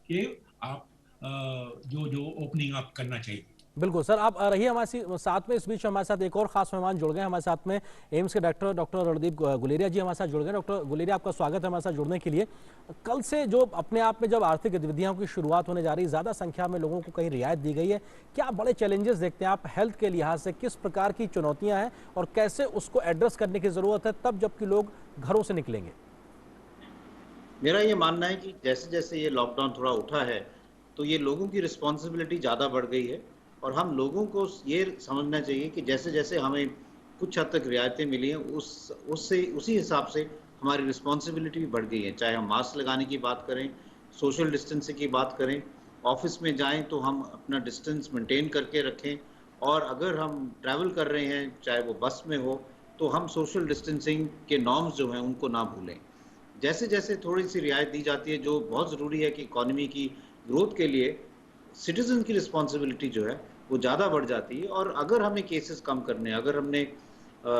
कि आप जो जो ओपनिंग आप करना चाहिए। बिल्कुल सर, आप रहिए हमारे साथ में। इस बीच हमारे साथ एक और खास मेहमान जुड़ गए हमारे साथ में, एम्स के डॉक्टर रणदीप गुलेरिया जी हमारे साथ जुड़ गए। डॉक्टर गुलेरिया, आपका स्वागत है हमारे साथ जुड़ने के लिए। कल से जो अपने आप में जब आर्थिक गतिविधियों की शुरुआत होने जा रही है, ज़्यादा संख्या में लोगों को कहीं रियायत दी गई है, क्या बड़े चैलेंजेस देखते हैं आप हेल्थ के लिहाज से? किस प्रकार की चुनौतियाँ हैं और कैसे उसको एड्रेस करने की ज़रूरत है तब जबकि लोग घरों से निकलेंगे? मेरा ये मानना है कि जैसे जैसे ये लॉकडाउन थोड़ा उठा है, तो ये लोगों की रिस्पॉन्सिबिलिटी ज़्यादा बढ़ गई है और हम लोगों को ये समझना चाहिए कि जैसे जैसे हमें कुछ हद तक रियायतें मिली हैं, उसी हिसाब से हमारी रिस्पॉन्सिबिलिटी भी बढ़ गई है। चाहे हम मास्क लगाने की बात करें, सोशल डिस्टेंसिंग की बात करें, ऑफिस में जाएं तो हम अपना डिस्टेंस मेंटेन करके रखें, और अगर हम ट्रैवल कर रहे हैं, चाहे वो बस में हो, तो हम सोशल डिस्टेंसिंग के नॉर्म्स जो हैं उनको ना भूलें। जैसे जैसे थोड़ी सी रियायत दी जाती है, जो बहुत ज़रूरी है कि इकोनॉमी की ग्रोथ के लिए सिटीजन की रिस्पॉन्सिबिलिटी जो है वो ज़्यादा बढ़ जाती है। और अगर हमें केसेस कम करने हैं, अगर हमने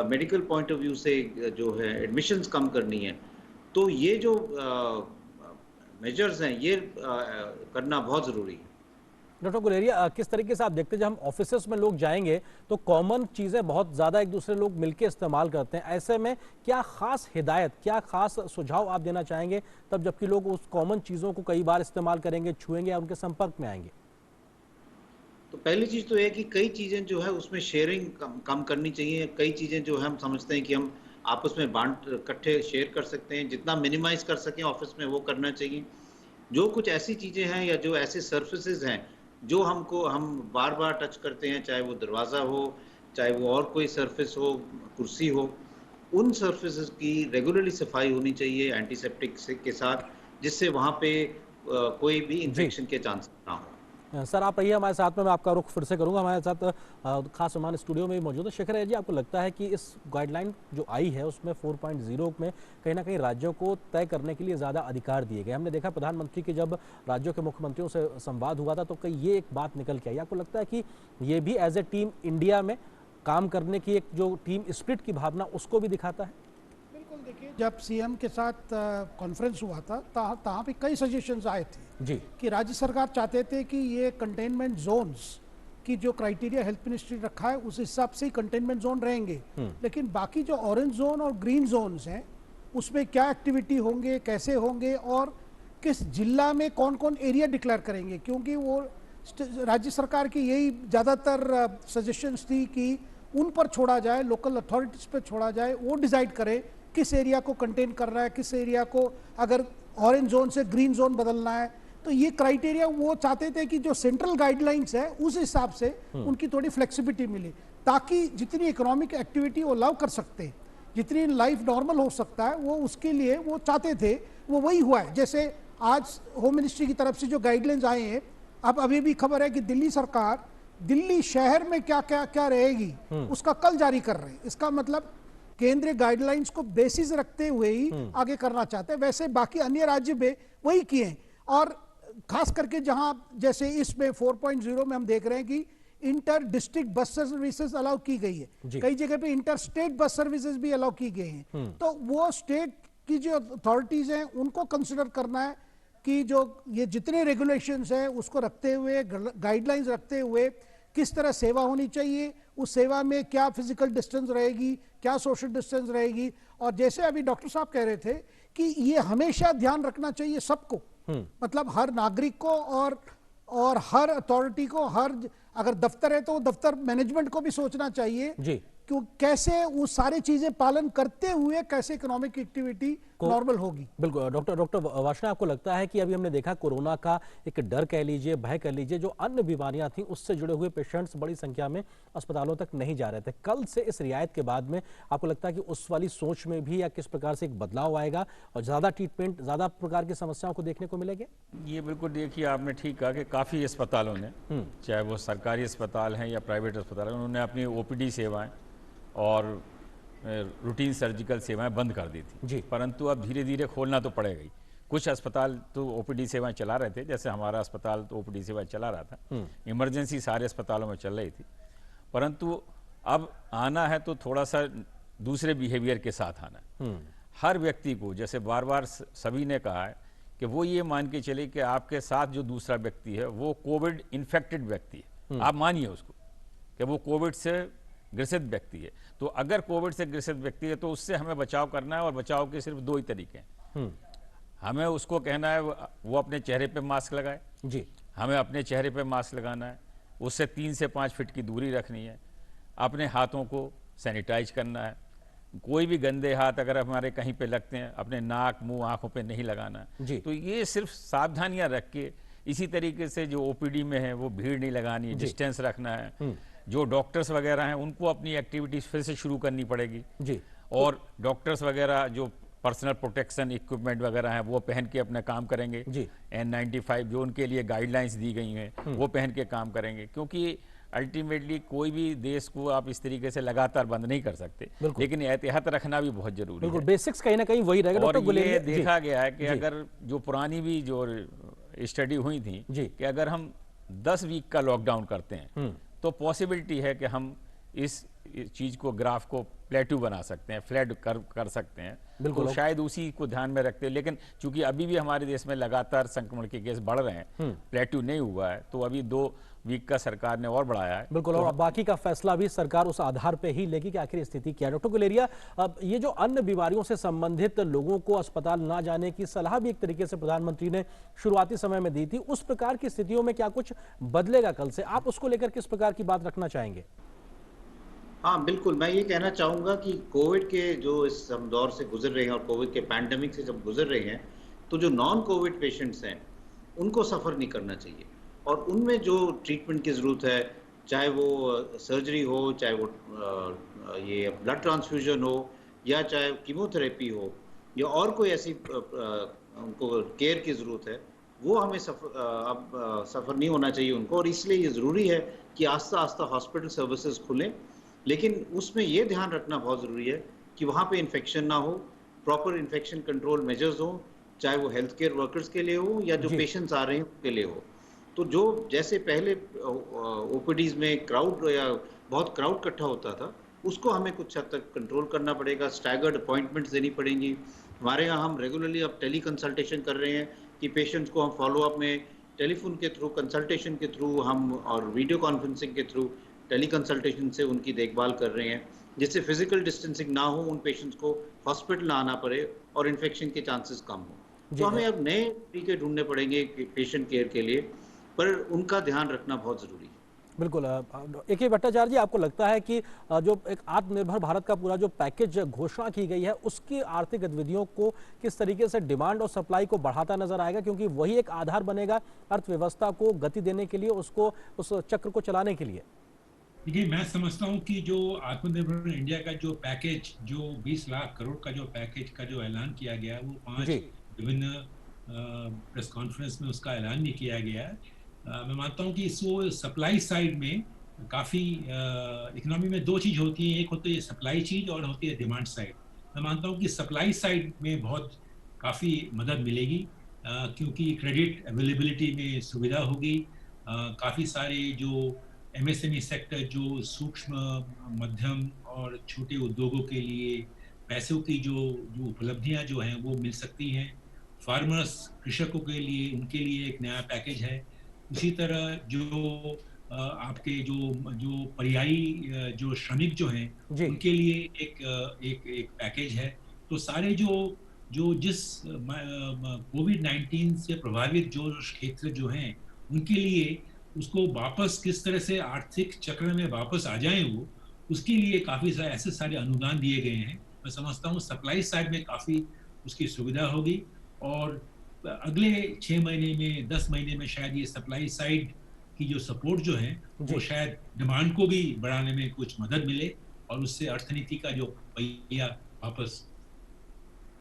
मेडिकल पॉइंट ऑफ व्यू से जो है एडमिशन्स कम करनी है, तो ये जो मेजर्स हैं ये करना बहुत ज़रूरी है। डॉक्टर गुलेरिया, किस तरीके से आप देखते हैं जब हम ऑफिसेस में लोग जाएंगे तो कॉमन चीज़ें बहुत ज़्यादा एक दूसरे लोग मिलकर इस्तेमाल करते हैं, ऐसे में क्या खास हिदायत, क्या खास सुझाव आप देना चाहेंगे तब जबकि लोग उस कॉमन चीज़ों को कई बार इस्तेमाल करेंगे, छुएंगे या उनके संपर्क में आएंगे? तो पहली चीज़ तो ये है कि कई चीज़ें जो है उसमें शेयरिंग कम करनी चाहिए। कई चीज़ें जो है हम समझते हैं कि हम आपस में बांट इकट्ठे शेयर कर सकते हैं, जितना मिनिमाइज कर सकें ऑफिस में वो करना चाहिए। जो कुछ ऐसी चीज़ें हैं या जो ऐसे सर्फिसेज हैं जो हम बार बार टच करते हैं, चाहे वो दरवाज़ा हो, चाहे वो और कोई सर्फिस हो, कुर्सी हो, उन सर्फिसेज की रेगुलरली सफाई होनी चाहिए एंटीसेप्टिक से के साथ, जिससे वहाँ पे कोई भी जी इन्फेक्शन के चांस ना हो। सर, आप रहिए हमारे साथ में, मैं आपका रुख फिर से करूंगा। हमारे साथ खास मेहमान स्टूडियो में मौजूद है। शेखर अय्यर जी, आपको लगता है कि इस गाइडलाइन जो आई है उसमें 4.0 में कहीं ना कहीं राज्यों को तय करने के लिए ज़्यादा अधिकार दिए गए? हमने देखा प्रधानमंत्री के जब राज्यों के मुख्यमंत्रियों से संवाद हुआ था तो कहीं ये एक बात निकल के आई। आपको लगता है कि ये भी एज ए टीम इंडिया में काम करने की एक जो टीम स्पिरिट की भावना उसको भी दिखाता है? बिल्कुल, देखिए जब सीएम के साथ कॉन्फ्रेंस हुआ था तहाँ पे कई सजेशंस आए थे जी, कि राज्य सरकार चाहते थे कि ये कंटेनमेंट जोन्स की जो क्राइटेरिया हेल्थ मिनिस्ट्री रखा है उस हिसाब से ही कंटेनमेंट जोन रहेंगे, लेकिन बाकी जो ऑरेंज जोन और ग्रीन जोन्स हैं उसमें क्या एक्टिविटी होंगे, कैसे होंगे और किस जिला में कौन कौन एरिया डिक्लेयर करेंगे, क्योंकि वो राज्य सरकार की यही ज़्यादातर सजेशंस थी कि उन पर छोड़ा जाए, लोकल अथॉरिटीज़ पर छोड़ा जाए, वो डिसाइड करे किस एरिया को कंटेन कर रहा है, किस एरिया को अगर ऑरेंज जोन से ग्रीन जोन बदलना है। तो ये क्राइटेरिया वो चाहते थे कि जो सेंट्रल गाइडलाइंस है उस हिसाब से उनकी थोड़ी फ्लेक्सिबिलिटी मिले, ताकि जितनी इकोनॉमिक एक्टिविटी वो अलाउ कर सकते हैं, जितनी लाइफ नॉर्मल हो सकता है, वो उसके लिए वो चाहते थे, वो वही हुआ है। जैसे आज होम मिनिस्ट्री की तरफ से जो गाइडलाइंस आए हैं, अब अभी भी खबर है कि दिल्ली सरकार दिल्ली शहर में क्या क्या क्या रहेगी उसका कल जारी कर रहे हैं। इसका मतलब केंद्रीय गाइडलाइंस को बेसिस रखते हुए ही आगे करना चाहते हैं। वैसे बाकी अन्य राज्य भी वही किए हैं, और खास करके जहां जैसे इसमें 4.0 में हम देख रहे हैं कि inter district bus services allow की गई है, कई जगह पे इंटर स्टेट बस सर्विसेज भी अलाउ की गई हैं। तो वो स्टेट की जो अथॉरिटीज हैं उनको कंसिडर करना है कि जो ये जितने रेगुलेशंस हैं उसको रखते हुए, गाइडलाइंस रखते हुए किस तरह सेवा होनी चाहिए, उस सेवा में क्या फिजिकल डिस्टेंस रहेगी, क्या सोशल डिस्टेंस रहेगी। और जैसे अभी डॉक्टर साहब कह रहे थे कि ये हमेशा ध्यान रखना चाहिए सबको, मतलब हर नागरिक को और हर अथॉरिटी को, हर अगर दफ्तर है तो दफ्तर मैनेजमेंट को भी सोचना चाहिए जी, क्यों कैसे वो सारी चीजें पालन करते हुए कैसे इकोनॉमिक एक्टिविटी नॉर्मल होगी। बिल्कुल डॉक्टर वार्ष्णेय, आपको लगता है कि अभी हमने देखा कोरोना का एक डर कह लीजिए, भय कह लीजिए, जो अन्य बीमारियां थी उससे जुड़े हुए पेशेंट्स बड़ी संख्या में अस्पतालों तक नहीं जा रहे थे, कल से इस रियायत के बाद में आपको लगता है कि उस वाली सोच में भी या किस प्रकार से एक बदलाव आएगा और ज्यादा ट्रीटमेंट, ज्यादा प्रकार की समस्याओं को देखने को मिलेगी? ये बिल्कुल देखिए, आपने ठीक कहा कि काफ़ी अस्पतालों ने, चाहे वो सरकारी अस्पताल हैं या प्राइवेट अस्पताल हैं, उन्होंने अपनी ओपीडी सेवाएं और रूटीन सर्जिकल सेवाएं बंद कर दी थी जी, परंतु अब धीरे धीरे खोलना तो पड़ेगा ही। कुछ अस्पताल तो ओपीडी सेवाएं चला रहे थे, जैसे हमारा अस्पताल तो ओपीडी सेवाएं चला रहा था, इमरजेंसी सारे अस्पतालों में चल रही थी, परंतु अब आना है तो थोड़ा सा दूसरे बिहेवियर के साथ आना है। हर व्यक्ति को, जैसे बार बार सभी ने कहा है कि वो ये मान के चले कि आपके साथ जो दूसरा व्यक्ति है वो कोविड इन्फेक्टेड व्यक्ति है, आप मानिए उसको कि वो कोविड से ग्रसित व्यक्ति है। तो अगर कोविड से ग्रसित व्यक्ति है तो उससे हमें बचाव करना है, और बचाव के सिर्फ दो ही तरीके हैं। हमें उसको कहना है वो अपने चेहरे पे मास्क लगाए जी, हमें अपने चेहरे पे मास्क लगाना है, उससे 3 से 5 फीट की दूरी रखनी है, अपने हाथों को सैनिटाइज करना है, कोई भी गंदे हाथ अगर हमारे कहीं पे लगते हैं अपने नाक मुंह आंखों पे नहीं लगाना जी। तो ये सिर्फ सावधानियां रख के, इसी तरीके से जो ओपीडी में है वो भीड़ नहीं लगानी है, डिस्टेंस रखना है। जो डॉक्टर्स वगैरह हैं उनको अपनी एक्टिविटीज फिर से शुरू करनी पड़ेगी जी, और डॉक्टर्स वगैरह जो पर्सनल प्रोटेक्शन इक्विपमेंट वगैरह हैं वो पहन के अपना काम करेंगे जी। N95 जो उनके लिए गाइडलाइंस दी गई हैं वो पहन के काम करेंगे, क्योंकि अल्टीमेटली कोई भी देश को आप इस तरीके से लगातार बंद नहीं कर सकते, लेकिन एहतियात रखना भी बहुत जरूरी है। बेसिक्स कहीं ना कहीं वही रहेगा। और ये देखा गया है कि अगर जो पुरानी भी जो स्टडी हुई थी कि अगर हम 10 वीक का लॉकडाउन करते हैं तो पॉसिबिलिटी है कि हम इस चीज को, ग्राफ को प्लेट्यू बना सकते हैं, फ्लैट कर सकते हैं। तो शायद उसी को ध्यान में रखते हैं, लेकिन चूंकि अभी भी हमारे देश में लगातार संक्रमण के केस बढ़ रहे हैं, प्लेट्यू नहीं हुआ है, तो अभी 2 वीक का सरकार ने और बढ़ाया है। बिल्कुल, और बाकी का फैसला भी सरकार उस आधार पे ही लेगी कि आखिर स्थिति क्या है। डॉक्टर गुलेरिया, अब ये जो अन्य बीमारियों से संबंधित लोगों को अस्पताल ना जाने की सलाह भी एक तरीके से प्रधानमंत्री ने शुरुआती समय में दी थी, उस प्रकार की स्थितियों में क्या कुछ बदलेगा कल से? आप उसको लेकर किस प्रकार की बात रखना चाहेंगे? हाँ बिल्कुल, मैं ये कहना चाहूँगा कि कोविड के जो इस हम दौर से गुजर रहे हैं और कोविड के पैंडेमिक से जब गुजर रहे हैं, तो जो नॉन कोविड पेशेंट्स हैं उनको सफ़र नहीं करना चाहिए, और उनमें जो ट्रीटमेंट की ज़रूरत है, चाहे वो सर्जरी हो, चाहे वो ये ब्लड ट्रांसफ्यूजन हो, या चाहे कीमोथेरेपी हो, या और कोई ऐसी उनको केयर की ज़रूरत है, वो हमें सफ़र नहीं होना चाहिए उनको। और इसलिए ये ज़रूरी है कि आस्ता आस्ता हॉस्पिटल सर्विसेज खुलें, लेकिन उसमें ये ध्यान रखना बहुत ज़रूरी है कि वहाँ पे इन्फेक्शन ना हो, प्रॉपर इन्फेक्शन कंट्रोल मेजर्स हो, चाहे वो हेल्थ केयर वर्कर्स के लिए हो या जो पेशेंट्स आ रहे हैं उनके लिए हो। तो जो जैसे पहले ओपीडीज में क्राउड या बहुत क्राउड इकट्ठा होता था, उसको हमें कुछ हद तक कंट्रोल करना पड़ेगा, स्टैगर्ड अपॉइंटमेंट्स देनी पड़ेंगी। हमारे यहाँ हम रेगुलरली अब टेली कंसल्टेशन कर रहे हैं कि पेशेंट्स को हम फॉलोअप में टेलीफोन के थ्रू, कंसल्टेशन के थ्रू हम और वीडियो कॉन्फ्रेंसिंग के थ्रू टेली कंसल्टेशन से उनकी देखभाल कर रहे हैं, जिससे फिजिकल डिस्टेंसिंग ना हो, उन पेशेंट्स को हॉस्पिटल ना आना पड़े और इन्फेक्शन के चांसेस कम हो। तो हमें अब नए तरीके ढूंढने पड़ेंगे पेशेंट केयर के लिए, पर उनका ध्यान रखना बहुत ज़रूरी है। बिल्कुल। AK भट्टाचार्य जी, आपको लगता है कि जो एक आत्मनिर्भर भारत का पूरा जो पैकेज घोषणा की गई है उसकी आर्थिक गतिविधियों को किस तरीके से डिमांड और सप्लाई को बढ़ाता नजर आएगा, क्योंकि वही एक आधार बनेगा अर्थव्यवस्था को गति देने के लिए, उसको उस चक्र को चलाने के लिए? देखिए, मैं समझता हूँ कि जो आत्मनिर्भर इंडिया का जो पैकेज, जो 20 लाख करोड़ का जो पैकेज का जो ऐलान किया गया, वो 5 विभिन्न प्रेस कॉन्फ्रेंस में उसका ऐलान नहीं किया गया है। मैं मानता हूँ कि इसको सप्लाई साइड में काफ़ी, इकोनॉमी में 2 चीज़ होती हैं, एक होती है सप्लाई चीज़ और होती है डिमांड साइड। मैं मानता हूँ कि सप्लाई साइड में बहुत काफ़ी मदद मिलेगी, क्योंकि क्रेडिट अवेलेबिलिटी में सुविधा होगी। काफ़ी सारे जो MSME सेक्टर, जो सूक्ष्म, मध्यम और छोटे उद्योगों के लिए पैसों की जो उपलब्धियां जो हैं वो मिल सकती हैं। फार्मर्स, कृषकों के लिए, उनके लिए एक नया पैकेज है। उसी तरह जो आपके जो पर्यायी जो श्रमिक जो हैं उनके लिए एक पैकेज है। तो सारे जो जिस कोविड-19 से प्रभावित जो क्षेत्र जो हैं उनके लिए उसको वापस किस तरह से आर्थिक चक्र में वापस आ जाएं, वो उसके लिए काफ़ी ऐसे सारे अनुदान दिए गए हैं। मैं समझता हूँ सप्लाई साइड में काफ़ी उसकी सुविधा होगी, और अगले 6 महीने में, 10 महीने में शायद ये सप्लाई साइड की जो सपोर्ट जो है वो शायद डिमांड को भी बढ़ाने में कुछ मदद मिले, और उससे अर्थनीति का जो पहिया वापस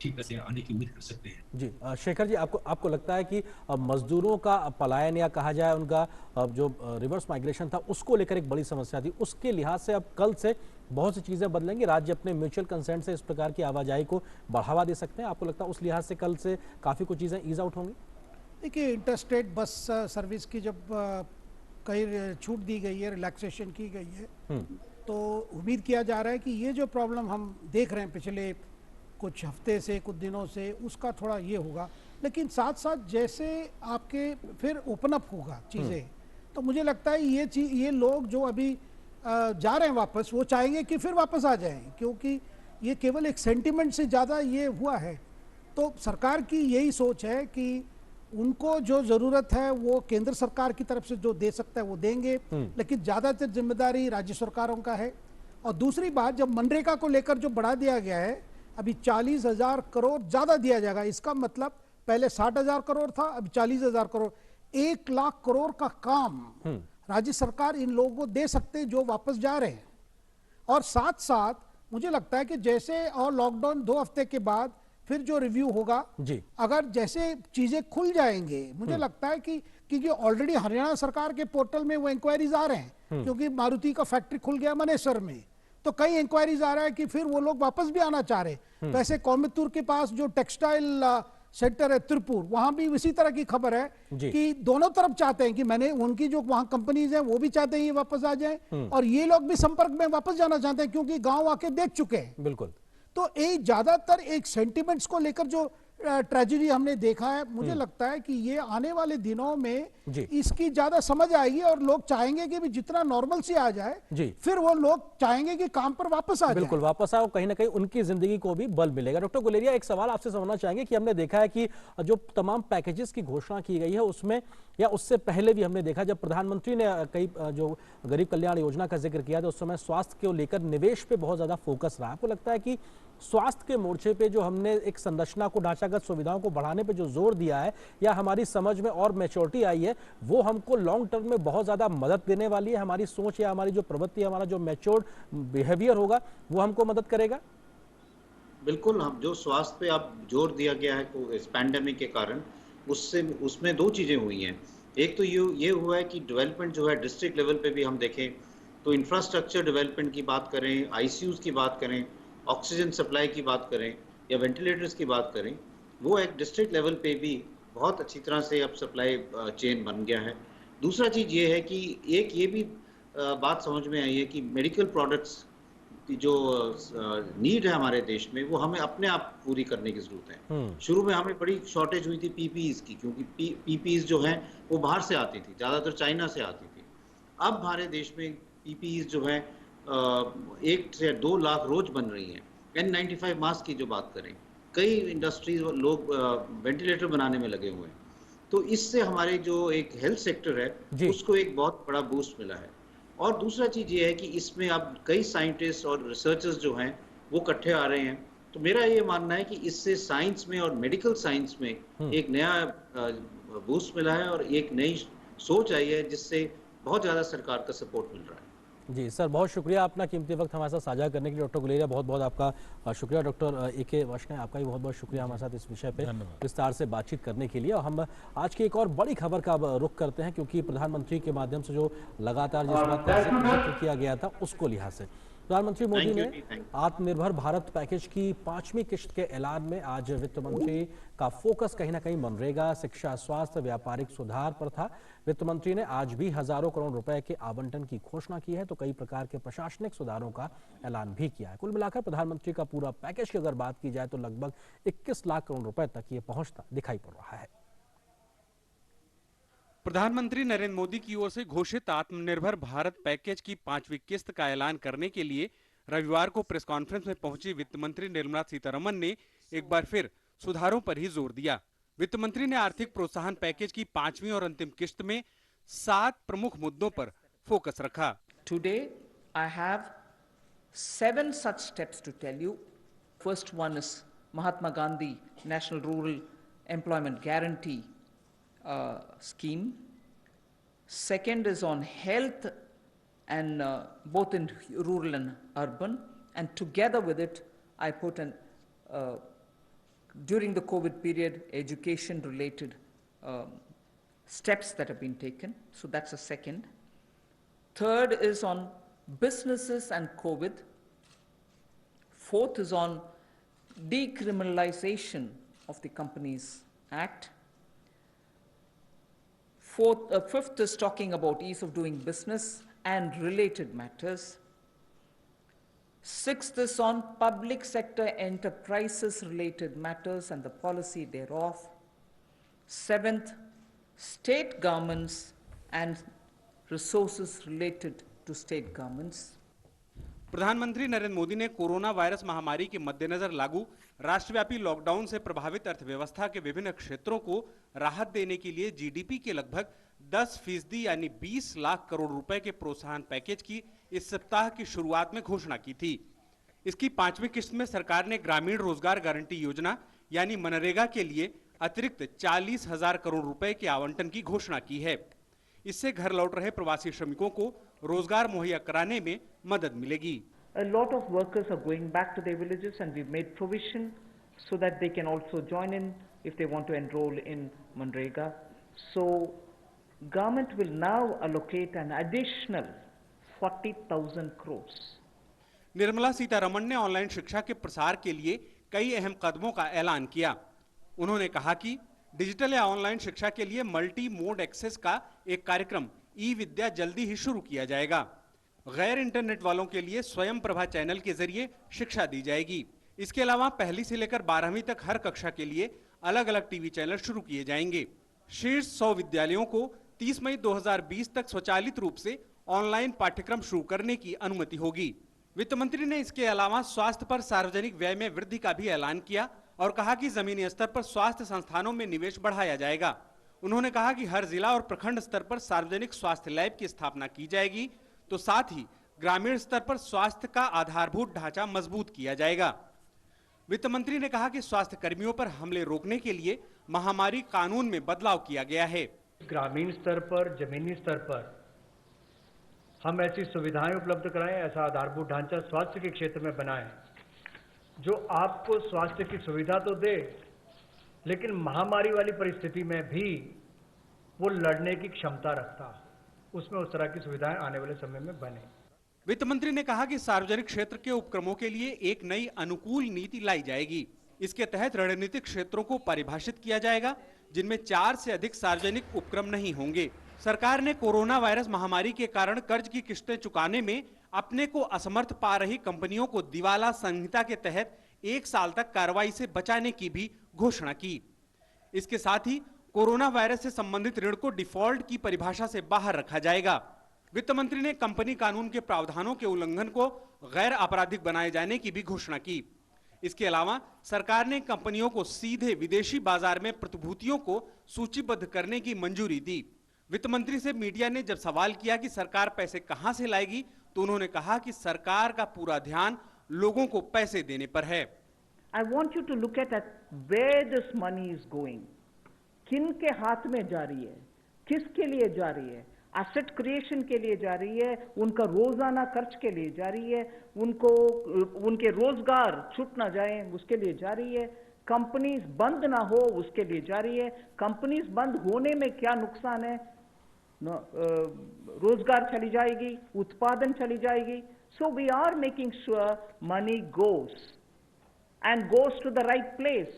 ठीक से आने की उम्मीद कर सकते हैं। जी शेखर जी, आपको लगता है कि मजदूरों का पलायन, या कहा जाए उनका जो रिवर्स माइग्रेशन था, उसको लेकर एक बड़ी समस्या थी, उसके लिहाज से अब कल से बहुत सी चीज़ें बदलेंगी, राज्य अपने म्यूचुअल कंसेंट से इस प्रकार की आवाजाही को बढ़ावा दे सकते हैं? आपको लगता है उस लिहाज से कल से काफ़ी कुछ चीज़ें ईज आउट होंगी? देखिए, इंटरस्टेट बस सर्विस की जब कई छूट दी गई है, रिलैक्सेशन की गई है, तो उम्मीद किया जा रहा है कि ये जो प्रॉब्लम हम देख रहे हैं पिछले कुछ हफ्ते से, कुछ दिनों से, उसका थोड़ा ये होगा। लेकिन साथ साथ जैसे आपके फिर ओपन अप होगा चीज़ें, तो मुझे लगता है ये लोग जो अभी जा रहे हैं वापस, वो चाहेंगे कि फिर वापस आ जाएं, क्योंकि ये केवल एक सेंटिमेंट से ज़्यादा ये हुआ है। तो सरकार की यही सोच है कि उनको जो ज़रूरत है वो केंद्र सरकार की तरफ से जो दे सकता है वो देंगे, लेकिन ज़्यादातर जिम्मेदारी राज्य सरकारों का है। और दूसरी बात, जब मनरेगा को लेकर जो बढ़ा दिया गया है, अभी 40,000 करोड़ ज़्यादा दिया जाएगा। इसका मतलब पहले 60,000 करोड़ था, अब 40,000 करोड़, 1 लाख करोड़ का काम राज्य सरकार इन लोगों को दे सकते जो वापस जा रहे हैं। और साथ साथ मुझे लगता है कि जैसे और लॉकडाउन 2 हफ्ते के बाद फिर जो रिव्यू होगा जी, अगर जैसे चीजें खुल जाएंगे, मुझे लगता है कि क्योंकि ऑलरेडी हरियाणा सरकार के पोर्टल में वो इंक्वायरीज आ रहे हैं, क्योंकि मारुति का फैक्ट्री खुल गया मनेसर में, तो कई इंक्वायरीज आ रहा है कि फिर वो लोग वापस भी आना चाह रहे हैं। वैसे कोयम्बतूर के पास जो टेक्सटाइल सेक्टर है त्रिपुर, वहां भी इसी तरह की खबर है कि दोनों तरफ चाहते हैं कि मैंने उनकी जो वहां कंपनीज हैं वो भी चाहते हैं ये वापस आ जाएं, और ये लोग भी संपर्क में वापस जाना चाहते हैं क्योंकि गांव आके देख चुके हैं। बिल्कुल। तो एक ज्यादातर एक सेंटिमेंट्स को लेकर जो ट्रेजेडी हमने देखा है, मुझे लगता है कि ये आने वाले दिनों में इसकी ज्यादा समझ आएगी और लोग चाहेंगे कि भी जितना नॉर्मल से आ जाए, फिर वो लोग चाहेंगे कि काम पर वापस आ जाए। बिल्कुल वापस आओ, कहीं ना कहीं उनकी जिंदगी को भी बल मिलेगा। डॉक्टर गुलेरिया, एक सवाल आपसे समझना चाहेंगे कि हमने देखा है कि जो तमाम पैकेजेस की घोषणा की गई है उसमें, या उससे पहले भी हमने देखा जब प्रधानमंत्री ने कई जो गरीब कल्याण योजना का जिक्र किया था, उस समय स्वास्थ्य को लेकर निवेश पे बहुत ज्यादा फोकस रहा। आपको लगता है कि स्वास्थ्य के मोर्चे पे जो हमने एक संरचना को, ढांचागत सुविधाओं को बढ़ाने पे जो जोर दिया है, या हमारी समझ में और मैच्योरिटी आई है, वो हमको लॉन्ग टर्म में बहुत ज्यादा मदद देने वाली है? हमारी सोच या हमारी जो प्रवृत्ति, हमारा जो मैच्योर्ड बिहेवियर होगा वो हमको मदद करेगा? बिल्कुल। हम जो स्वास्थ्य पे आप जोर दिया गया है इस पैंडेमिक के कारण, उसमें 2 चीजें हुई हैं। एक तो ये हुआ है कि डेवलपमेंट जो है डिस्ट्रिक्ट लेवल पे भी हम देखें तो इंफ्रास्ट्रक्चर डेवलपमेंट की बात करें, आईसीयूज की बात करें, ऑक्सीजन सप्लाई की बात करें या वेंटिलेटर्स की बात करें, वो एक डिस्ट्रिक्ट लेवल पे भी बहुत अच्छी तरह से अब सप्लाई चेन बन गया है। दूसरा चीज़ ये है कि एक ये भी बात समझ में आई है कि मेडिकल प्रोडक्ट्स की जो नीड है हमारे देश में, वो हमें अपने आप पूरी करने की ज़रूरत है। शुरू में हमें बड़ी शॉर्टेज हुई थी पीपीईज की, क्योंकि पीपीईज जो हैं वो बाहर से आती थी, ज़्यादातर चाइना से आती थी। अब हमारे देश में पीपीईज जो है 1 से 2 लाख रोज बन रही हैं। N95 मास्क की जो बात करें, कई इंडस्ट्रीज लोग वेंटिलेटर बनाने में लगे हुए हैं। तो इससे हमारे जो एक हेल्थ सेक्टर है उसको एक बहुत बड़ा बूस्ट मिला है। और दूसरा चीज़ ये है कि इसमें अब कई साइंटिस्ट और रिसर्चर्स जो हैं वो इकट्ठे आ रहे हैं। तो मेरा ये मानना है कि इससे साइंस में और मेडिकल साइंस में एक नया बूस्ट मिला है और एक नई सोच आई है, जिससे बहुत ज़्यादा सरकार का सपोर्ट मिल रहा है। जी सर, बहुत शुक्रिया अपना कीमती वक्त हमारे साथ साझा करने के लिए। डॉक्टर गुलेरिया, बहुत बहुत आपका शुक्रिया। Doctor A K. वैष्णव, आपका भी बहुत बहुत शुक्रिया हमारे साथ इस विषय पे विस्तार से बातचीत करने के लिए। और हम आज की एक और बड़ी खबर का रुख करते हैं, क्योंकि प्रधानमंत्री के माध्यम से जो लगातार जिस बात का जिक्र किया गया था उसको लिहाज से प्रधानमंत्री मोदी ने आत्मनिर्भर भारत पैकेज की 5वीं किश्त के ऐलान में आज वित्त मंत्री का फोकस कहीं ना कहीं मनरेगा, शिक्षा, स्वास्थ्य, व्यापारिक सुधार पर था। वित्त मंत्री ने आज भी हजारों करोड़ रुपए के आवंटन की घोषणा की है, तो कई प्रकार के प्रशासनिक सुधारों का ऐलान भी किया है। कुल मिलाकर प्रधानमंत्री का पूरा पैकेज की अगर बात की जाए तो लगभग 21 लाख करोड़ रुपए तक ये पहुंचता दिखाई पड़ रहा है। प्रधानमंत्री नरेंद्र मोदी की ओर से घोषित आत्मनिर्भर भारत पैकेज की 5वीं किस्त का ऐलान करने के लिए रविवार को प्रेस कॉन्फ्रेंस में पहुंची वित्त मंत्री निर्मला सीतारमण ने एक बार फिर सुधारों पर ही जोर दिया। वित्त मंत्री ने आर्थिक प्रोत्साहन पैकेज की 5वीं और अंतिम किस्त में 7 प्रमुख मुद्दों पर फोकस रखा। Today I have 7 such steps to tell you. First one is Mahatma Gandhi National Rural Employment Guarantee scheme. Second is on health, and both in rural and urban, and together with it I put an during the COVID period education related steps that have been taken, so that's a second. Third is on businesses and COVID. Fourth is on decriminalization of the Companies Act. Fifth is talking about ease of doing business and related matters. Sixth is on public sector enterprises related matters and the policy thereof. Seventh, state governments and resources related to state governments. प्रधानमंत्री नरेंद्र मोदी ने corona virus महामारी के मद्देनजर लागू राष्ट्रव्यापी lockdown से प्रभावित अर्थव्यवस्था के विभिन्न क्षेत्रों को राहत देने के लिए जीडीपी के लगभग 10% यानी 20 लाख करोड़ रुपए के प्रोत्साहन पैकेज की इस सप्ताह की शुरुआत में घोषणा की थी। इसकी 5वीं किस्त में सरकार ने ग्रामीण रोजगार गारंटी योजना यानी मनरेगा के लिए अतिरिक्त 40,000 करोड़ रुपए के आवंटन की घोषणा की है। इससे घर लौट रहे प्रवासी श्रमिकों को रोजगार मुहैया कराने में मदद मिलेगी। A lot of workers are going back to their villages and we've made provision so that they can also join in if they want to enroll in Manrega. So government will now allocate an additional 40,000 crores. Nirmala Sitharaman ने online शिक्षा के प्रसार के लिए कई अहम कदमों का ऐलान किया। उन्होंने कहा कि डिजिटल या ऑनलाइन शिक्षा के लिए मल्टी मोड एक्सेस का एक कार्यक्रम ई विद्या जल्दी ही शुरू किया जाएगा। गैर इंटरनेट वालों के लिए स्वयं प्रभा चैनल के जरिए शिक्षा दी जाएगी। इसके अलावा पहली से लेकर 12वीं तक हर कक्षा के लिए अलग अलग टीवी चैनल शुरू किए जाएंगे। शीर्ष 100 विद्यालयों को 30 मई 2020 तक स्वचालित रूप से ऑनलाइन पाठ्यक्रम शुरू करने की अनुमति होगी। वित्त मंत्री ने इसके अलावा स्वास्थ्य पर सार्वजनिक व्यय में वृद्धि का भी ऐलान किया और कहा कि जमीनी स्तर पर स्वास्थ्य संस्थानों में निवेश बढ़ाया जाएगा। उन्होंने कहा कि हर जिला और प्रखंड स्तर पर सार्वजनिक स्वास्थ्य लैब की स्थापना की जाएगी, तो साथ ही ग्रामीण स्तर पर स्वास्थ्य का आधारभूत ढांचा मजबूत किया जाएगा। वित्त मंत्री ने कहा कि स्वास्थ्य कर्मियों पर हमले रोकने के लिए महामारी कानून में बदलाव किया गया है। ग्रामीण स्तर पर, जमीनी स्तर पर हम ऐसी सुविधाएं उपलब्ध कराएं, ऐसा आधारभूत ढांचा स्वास्थ्य के क्षेत्र में बनाएं जो आपको स्वास्थ्य की सुविधा तो दे, लेकिन महामारी वाली परिस्थिति में भी वो लड़ने की क्षमता रखता, उसमें उस तरह की सुविधाएं आने वाले समय में बने। वित्त मंत्री ने कहा कि सार्वजनिक क्षेत्र के उपक्रमों के लिए एक नई अनुकूल नीति लाई जाएगी। इसके तहत रणनीतिक क्षेत्रों को परिभाषित किया जाएगा जिनमें 4 से अधिक सार्वजनिक उपक्रम नहीं होंगे। सरकार ने कोरोना वायरस महामारी के कारण कर्ज की किस्तें चुकाने में अपने को असमर्थ पा रही कंपनियों को दिवाला संहिता के तहत 1 साल तक कार्रवाई से बचाने की भी घोषणा की। इसके साथ ही कोरोना वायरस से संबंधित ऋण को डिफॉल्ट की परिभाषा से बाहर रखा जाएगा। वित्त मंत्री ने कंपनी कानून के प्रावधानों के उल्लंघन को गैर आपराधिक बनाए जाने की भी घोषणा की। इसके अलावा सरकार ने कंपनियों को सीधे विदेशी बाजार में प्रतिभूतियों को सूचीबद्ध करने की मंजूरी दी। वित्त मंत्री से मीडिया ने जब सवाल किया कि सरकार पैसे कहां से लाएगी, तो उन्होंने कहा कि सरकार का पूरा ध्यान लोगों को पैसे देने पर है। I want you to look at where this money is going. किन के हाथ में जा रही है, किसके लिए जा रही है? एसेट क्रिएशन के लिए जा रही है, उनका रोजाना खर्च के लिए जा रही है, उनके रोजगार छूट ना जाए उसके लिए जा रही है, कंपनीज बंद ना हो उसके लिए जा रही है। कंपनीज बंद होने में क्या नुकसान है? रोजगार चली जाएगी, उत्पादन चली जाएगी। So we are making sure money goes and goes to the right place.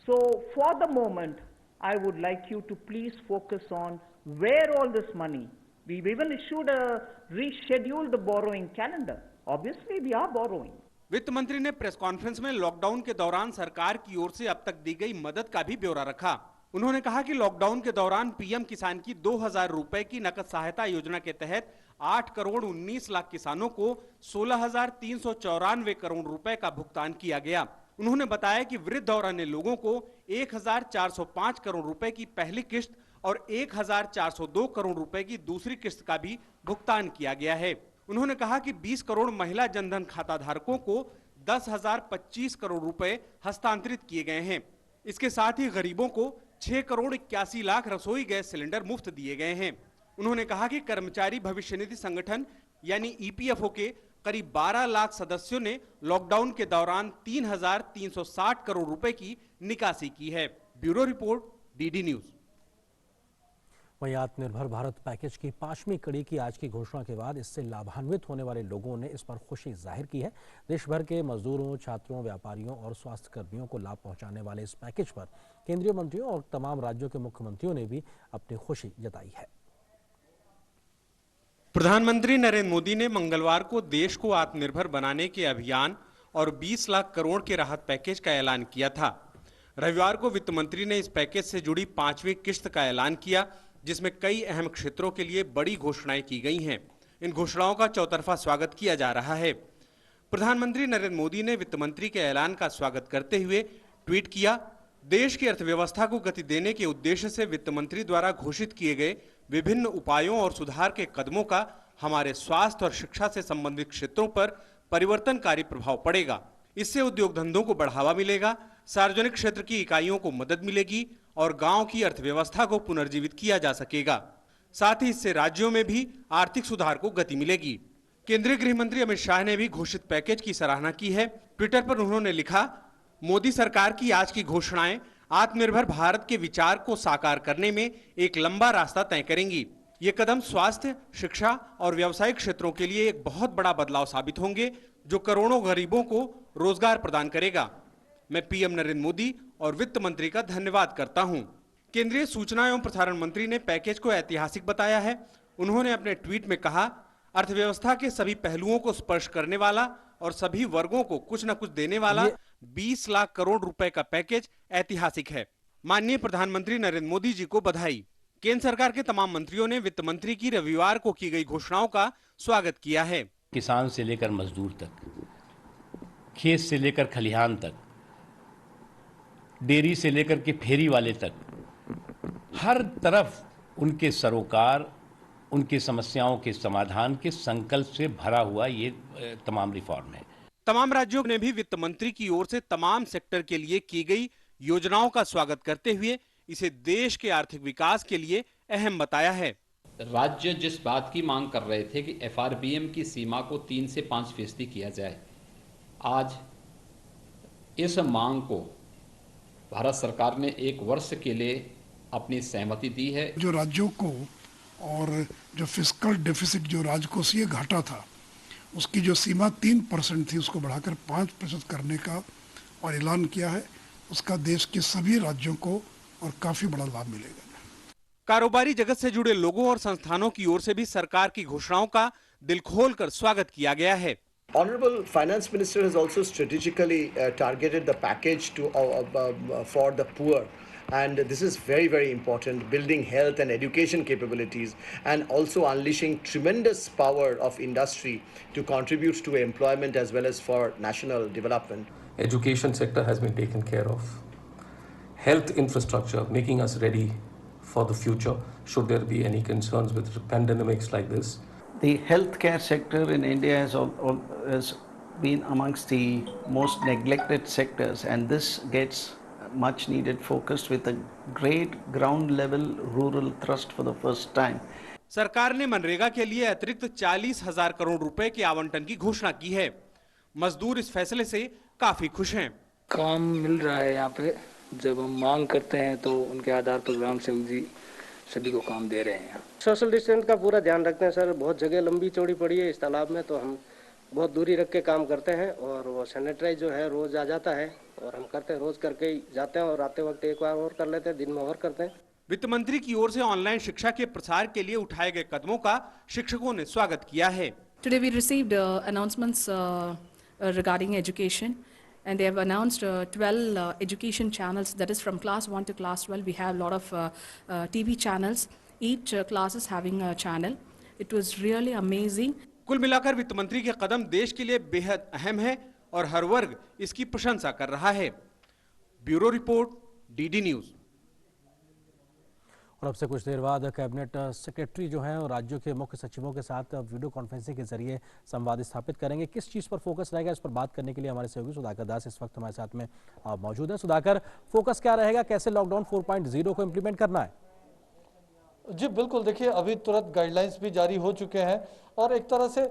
So for the moment, I would like you to please focus on where all this money. We've even issued rescheduled borrowing calendar. Obviously, we are borrowing. वित्त मंत्री ने press conference में lockdown के दौरान सरकार की ओर से अब तक दी गई मदद का भी ब्यौरा रखा। उन्होंने कहा कि लॉकडाउन के दौरान पीएम किसान की 2,000 रुपए की नकद सहायता योजना के तहत 8 करोड़ 19 लाख किसानों को 16,394 करोड़ रुपए का भुगतान किया गया। उन्होंने बताया कि वृद्ध और अन्य लोगों को 1,405 करोड़ रुपए की पहली किस्त और 1,402 करोड़ रुपए की दूसरी किस्त का भी भुगतान किया गया है। उन्होंने कहा कि 20 करोड़ महिला जनधन खाता धारकों को 10,025 करोड़ रुपए हस्तांतरित किए गए हैं। इसके साथ ही गरीबों को 6 करोड़ 81 लाख रसोई गैस सिलेंडर मुफ्त दिए गए हैं। उन्होंने कहा कि कर्मचारी भविष्य निधि संगठन यानी ईपीएफओ के करीब 12 लाख सदस्यों ने लॉकडाउन के दौरान 3,360 करोड़ रुपए की निकासी की है। Bureau report, DD news. वहीं आत्मनिर्भर भारत पैकेज की 5वीं कड़ी की आज की घोषणा के बाद इससे लाभान्वित होने वाले लोगों ने इस पर खुशी जाहिर की है। देश भर के मजदूरों, छात्रों, व्यापारियों और स्वास्थ्य कर्मियों को लाभ पहुंचाने वाले इस पैकेज पर केंद्रीय मंत्रियों और तमाम राज्यों के मुख्यमंत्रियों ने भी अपनी खुशी जताई है। प्रधानमंत्री नरेंद्र मोदी ने मंगलवार को देश को आत्मनिर्भर बनाने के अभियान और 20 लाख करोड़ के राहत पैकेज का ऐलान किया था। रविवार को वित्त मंत्री ने इस पैकेज से जुड़ी 5वीं किश्त का ऐलान किया, जिसमें कई अहम क्षेत्रों के लिए बड़ी घोषणाएं की गई हैं। इन घोषणाओं का चौतरफा स्वागत किया जा रहा है। प्रधानमंत्री नरेंद्र मोदी ने वित्त मंत्री के ऐलान का स्वागत करते हुए ट्वीट किया, देश की अर्थव्यवस्था को गति देने के उद्देश्य से वित्त मंत्री द्वारा घोषित किए गए विभिन्न उपायों और सुधार के कदमों का हमारे स्वास्थ्य और शिक्षा से संबंधित क्षेत्रों पर परिवर्तनकारी प्रभाव पड़ेगा। इससे उद्योग धंधों को बढ़ावा मिलेगा, सार्वजनिक क्षेत्र की इकाइयों को मदद मिलेगी और गांव की अर्थव्यवस्था को पुनर्जीवित किया जा सकेगा। साथ ही इससे राज्यों में भी आर्थिक सुधार को गति मिलेगी। केंद्रीय गृह मंत्री अमित शाह ने भी घोषित पैकेज की सराहना की है। ट्विटर पर उन्होंने लिखा, मोदी सरकार की आज की घोषणाएं आत्मनिर्भर भारत के विचार को साकार करने में एक लंबा रास्ता तय करेंगी। ये कदम स्वास्थ्य, शिक्षा और व्यावसायिक क्षेत्रों के लिए एक बहुत बड़ा बदलाव साबित होंगे, जो करोड़ों गरीबों को रोजगार प्रदान करेगा। मैं पीएम नरेंद्र मोदी और वित्त मंत्री का धन्यवाद करता हूं। केंद्रीय सूचना एवं प्रसारण मंत्री ने पैकेज को ऐतिहासिक बताया है। उन्होंने अपने ट्वीट में कहा, अर्थव्यवस्था के सभी पहलुओं को स्पर्श करने वाला और सभी वर्गों को कुछ न कुछ देने वाला 20 लाख करोड़ रुपए का पैकेज ऐतिहासिक है। माननीय प्रधानमंत्री नरेंद्र मोदी जी को बधाई। केंद्र सरकार के तमाम मंत्रियों ने वित्त मंत्री की रविवार को की गई घोषणाओं का स्वागत किया है। किसान से लेकर मजदूर तक, खेत से लेकर खलिहान तक, डेयरी से लेकर के फेरी वाले तक, हर तरफ उनके सरोकार, उनकी समस्याओं के समाधान के संकल्प से भरा हुआ ये तमाम रिफॉर्म है। तमाम राज्यों ने भी वित्त मंत्री की ओर से तमाम सेक्टर के लिए की गई योजनाओं का स्वागत करते हुए इसे देश के आर्थिक विकास के लिए अहम बताया है। राज्य जिस बात की मांग कर रहे थे कि एफआरबीएम की सीमा को 3 से 5% किया जाए, आज इस मांग को भारत सरकार ने 1 वर्ष के लिए अपनी सहमति दी है। जो राज्यों को और जो फिस्कल डेफिसिट जो राजकोषीय घाटा था, उसकी जो सीमा 3% थी, उसको बढ़ाकर 5% करने का और ऐलान किया है। उसका देश के सभी राज्यों को और काफी बड़ा लाभ मिलेगा। कारोबारी जगत से जुड़े लोगों और संस्थानों की ओर से भी सरकार की घोषणाओं का दिल खोलकर स्वागत किया गया है। Honorable Finance Minister has also strategically targeted the package to for the poor, and this is very, very important, building health and education capabilities and also unleashing tremendous power of industry to contribute to employment as well as for national development. Education sector has been taken care of. Health infrastructure, making us ready for the future should there be any concerns with pandemics like this. The healthcare sector in India has been amongst the most neglected sectors, and this gets much needed focus with a great ground level rural thrust for the first time. सरकार ने मनरेगा के लिए अतिरिक्त 40,000 करोड़ रुपए के आवंटन की घोषणा की है। मजदूर इस फैसले से काफी खुश हैं। काम मिल रहा है यहाँ पे, जब हम मांग करते हैं तो उनके आधार पर ग्राम सेवक जी सभी को काम दे रहे हैं। सोशल डिस्टेंस का पूरा ध्यान रखते हैं सर। बहुत जगह लंबी चौड़ी पड़ी है इस तालाब में, तो हम बहुत दूरी रख के काम करते हैं और वो सैनिटाइज जो है रोज आ जाता है और हम करते हैं, रोज करके ही जाते हैं और आते वक्त एक बार और कर लेते हैं, दिन में और करते हैं। वित्त मंत्री की ओर से ऑनलाइन शिक्षा के प्रसार के लिए उठाए गए कदमों का शिक्षकों ने स्वागत किया है। Today we received announcements regarding education. And they have announced 12 education channels, that is from class 1 to class 12. We have a lot of TV channels. Each class is having a channel. It was really amazing. कुल मिलाकर वित्त मंत्री के कदम देश के लिए बेहद अहम है और हर वर्ग इसकी प्रशंसा कर रहा है। Bureau report, DD news. और अब से कुछ देर बाद कैबिनेट सेक्रेटरी जो हैं और राज्यों के मुख्य सचिवों के साथ वीडियो कॉन्फ्रेंसिंग के जरिए संवाद स्थापित करेंगे। किस चीज़ पर फोकस रहेगा, इस पर बात करने के लिए हमारे सहयोगी सुधाकर दास इस वक्त हमारे साथ में मौजूद हैं। सुधाकर, फोकस क्या रहेगा, कैसे लॉकडाउन 4.0 को इम्प्लीमेंट करना है? जी बिल्कुल, देखिए अभी तुरंत गाइडलाइंस भी जारी हो चुके हैं और एक तरह से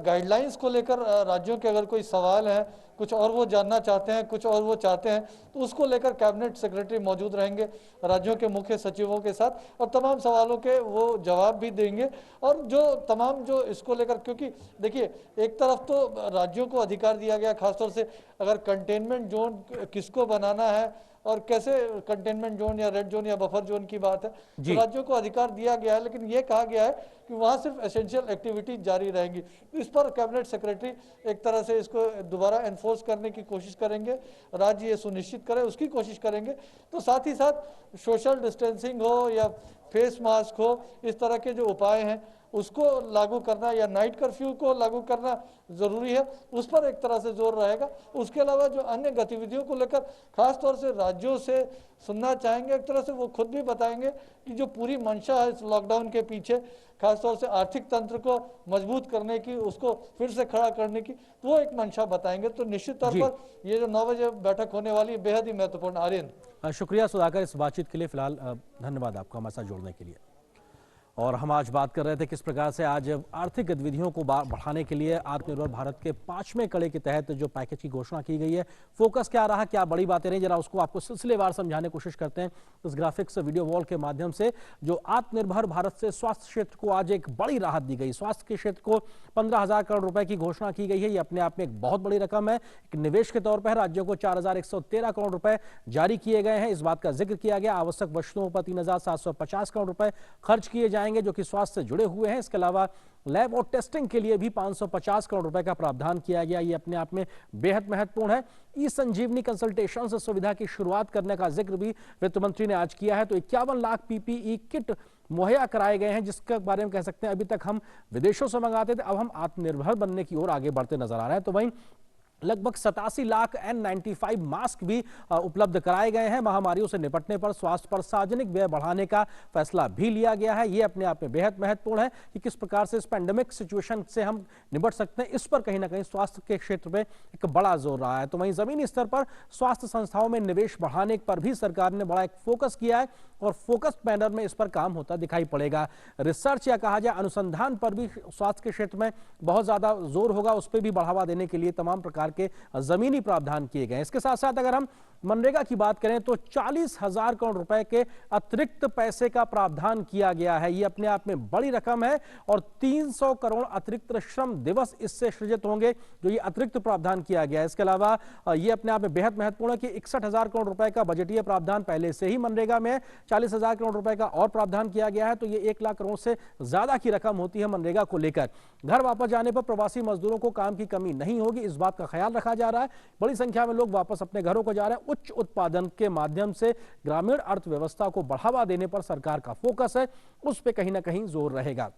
गाइडलाइंस को लेकर राज्यों के अगर कोई सवाल है, कुछ और वो जानना चाहते हैं, कुछ और वो चाहते हैं, तो उसको लेकर कैबिनेट सेक्रेटरी मौजूद रहेंगे राज्यों के मुख्य सचिवों के साथ और तमाम सवालों के वो जवाब भी देंगे। और जो तमाम जो इसको लेकर, क्योंकि देखिए एक तरफ तो राज्यों को अधिकार दिया गया, खासतौर से अगर कंटेनमेंट जोन किसको बनाना है और कैसे कंटेनमेंट जोन या रेड जोन या बफर जोन की बात है, तो राज्यों को अधिकार दिया गया है, लेकिन ये कहा गया है कि वहाँ सिर्फ एसेंशियल एक्टिविटी जारी रहेंगी। इस पर कैबिनेट सेक्रेटरी एक तरह से इसको दोबारा एनफोर्स करने की कोशिश करेंगे, राज्य ये सुनिश्चित करें उसकी कोशिश करेंगे। तो साथ ही साथ सोशल डिस्टेंसिंग हो या फेस मास्क हो, इस तरह के जो उपाय हैं उसको लागू करना या नाइट कर्फ्यू को लागू करना ज़रूरी है, उस पर एक तरह से जोर रहेगा। उसके अलावा जो अन्य गतिविधियों को लेकर खासतौर से राज्यों से सुनना चाहेंगे, एक तरह से वो खुद भी बताएंगे कि जो पूरी मंशा है इस लॉकडाउन के पीछे, खासतौर से आर्थिक तंत्र को मजबूत करने की, उसको फिर से खड़ा करने की, वो एक मंशा बताएंगे। तो निश्चित तौर पर ये जो 9 बजे बैठक होने वाली है बेहद ही महत्वपूर्ण। आर्यन, शुक्रिया सुधाकर इस बातचीत के लिए। फिलहाल धन्यवाद आपका हमारे साथ जोड़ने के लिए। और हम आज बात कर रहे थे किस प्रकार से आज आर्थिक गतिविधियों को बढ़ाने के लिए आत्मनिर्भर भारत के 5वें कड़े के तहत जो पैकेज की घोषणा की गई है, फोकस क्या रहा, क्या बड़ी बातें रही, जरा उसको आपको सिलसिलेवार समझाने की कोशिश करते हैं इस ग्राफिक्स वीडियो वॉल के माध्यम से। जो आत्मनिर्भर भारत से स्वास्थ्य क्षेत्र को आज एक बड़ी राहत दी गई। स्वास्थ्य के क्षेत्र को 15,000 करोड़ रुपए की घोषणा की गई है। ये अपने आप में एक बहुत बड़ी रकम है। एक निवेश के तौर पर राज्यों को 4,113 करोड़ रुपए जारी किए गए हैं। इस बात का जिक्र किया गया आवश्यक वस्तुओं पर 3,750 करोड़ रुपए खर्च किए जाएंगे जो कि स्वास्थ्य से जुड़े हुए हैं। इसके अलावा लैब और टेस्टिंग के लिए भी 550 करोड़ रुपए का प्रावधान किया गया। ये अपने आप में बेहद महत्वपूर्ण है। ई संजीवनी कंसल्टेशन सुविधा की शुरुआत करने का जिक्र भी वित्त मंत्री ने आज किया है। तो 51 लाख पीपीई किट मुहैया कराए गए हैं, जिसके बारे में कह सकते हैं अभी तक हम विदेशों से मंगाते थे, अब हम आत्मनिर्भर बनने की ओर आगे बढ़ते नजर आ रहे हैं। तो वहीं लगभग 87 लाख N95 मास्क भी उपलब्ध कराए गए हैं। महामारियों से निपटने पर स्वास्थ्य पर सार्वजनिक व्यय बढ़ाने का फैसला भी लिया गया है। ये अपने आप में बेहद महत्वपूर्ण है कि किस प्रकार से इस पैंडेमिक सिचुएशन से हम निपट सकते हैं। इस पर कहीं ना कहीं स्वास्थ्य के क्षेत्र में एक बड़ा जोर रहा है। तो वहीं जमीनी स्तर पर स्वास्थ्य संस्थाओं में निवेश बढ़ाने पर भी सरकार ने बड़ा एक फोकस किया है और फोकस्ड मैनर में इस पर काम होता दिखाई पड़ेगा। रिसर्च या कहा जाए अनुसंधान पर भी स्वास्थ्य के क्षेत्र में बहुत ज्यादा जोर होगा। उस पर भी बढ़ावा देने के लिए तमाम प्रकार के जमीनी प्रावधान किए गए हैं। इसके साथ साथ अगर हम मनरेगा की बात करें तो 40,000 करोड़ रुपए के अतिरिक्त पैसे का प्रावधान किया गया है। ये अपने आप में बड़ी रकम है और 300 करोड़ अतिरिक्त श्रम दिवस इससे सृजित होंगे जो ये अतिरिक्त प्रावधान किया गया है। इसके अलावा ये अपने आप में बेहद महत्वपूर्ण है कि 61,000 करोड़ रुपए का बजटीय प्रावधान पहले से ही मनरेगा में 40,000 करोड़ रुपए का और प्रावधान किया गया है। तो ये 1 लाख करोड़ से ज्यादा की रकम होती है मनरेगा को लेकर। घर वापस जाने पर प्रवासी मजदूरों को काम की कमी नहीं होगी, इस बात का ख्याल रखा जा रहा है। बड़ी संख्या में लोग वापस अपने घरों को जा रहे हैं। उच्च उत्पादन के माध्यम से ग्रामीण अर्थव्यवस्था को बढ़ावा देने पर सरकार का फोकस है, उस पे कहीं ना कहीं जोर रहेगा।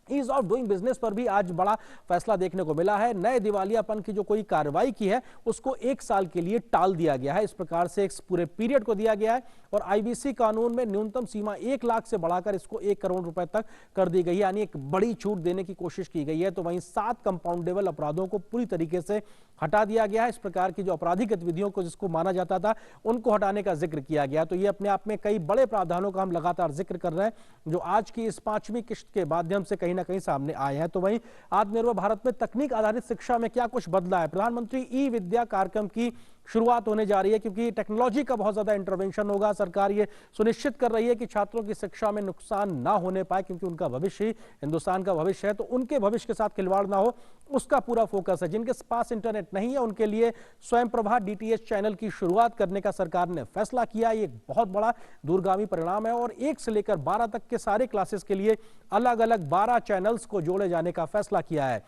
ईज ऑफ डूइंग बिजनेस पर भी आज बड़ा फैसला देखने को मिला है। नए दिवालियापन की जो कोई कार्रवाई की है उसको 1 साल के लिए टाल दिया गया है। इस प्रकार से एक पूरे पीरियड को दिया गया है और आईबीसी कानून में न्यूनतम सीमा 1 लाख से बढ़ाकर इसको 1 करोड़ रुपए तक कर दी गई है, यानी एक बड़ी छूट देने की कोशिश की गई है। तो वहीं 7 कंपाउंडेबल अपराधों को पूरी तरीके से हटा दिया गया है। इस प्रकार की जो आपराधिक गतिविधियों को जिसको माना जाता था उनको हटाने का जिक्र किया गया। तो ये अपने आप में कई बड़े प्रावधानों का हम लगातार जिक्र कर रहे हैं जो आज की इस 5वीं किश्त के माध्यम से कहीं ना कहीं सामने आए हैं। तो वहीं आत्मनिर्भर भारत में तकनीक आधारित शिक्षा में क्या कुछ बदला है। प्रधानमंत्री ई विद्या कार्यक्रम की शुरुआत होने जा रही है क्योंकि टेक्नोलॉजी का बहुत ज्यादा इंटरवेंशन होगा। सरकार ये सुनिश्चित कर रही है कि छात्रों की शिक्षा में नुकसान ना होने पाए क्योंकि उनका भविष्य ही हिंदुस्तान का भविष्य है। तो उनके भविष्य के साथ खिलवाड़ ना हो उसका पूरा फोकस है। जिनके पास इंटरनेट नहीं है उनके लिए स्वयं प्रभा DTH चैनल की शुरुआत करने का सरकार ने फैसला किया। ये एक बहुत बड़ा दूरगामी परिणाम है और 1 से लेकर 12 तक के सारे क्लासेस के लिए अलग अलग 12 चैनल्स को जोड़े जाने का फैसला किया है।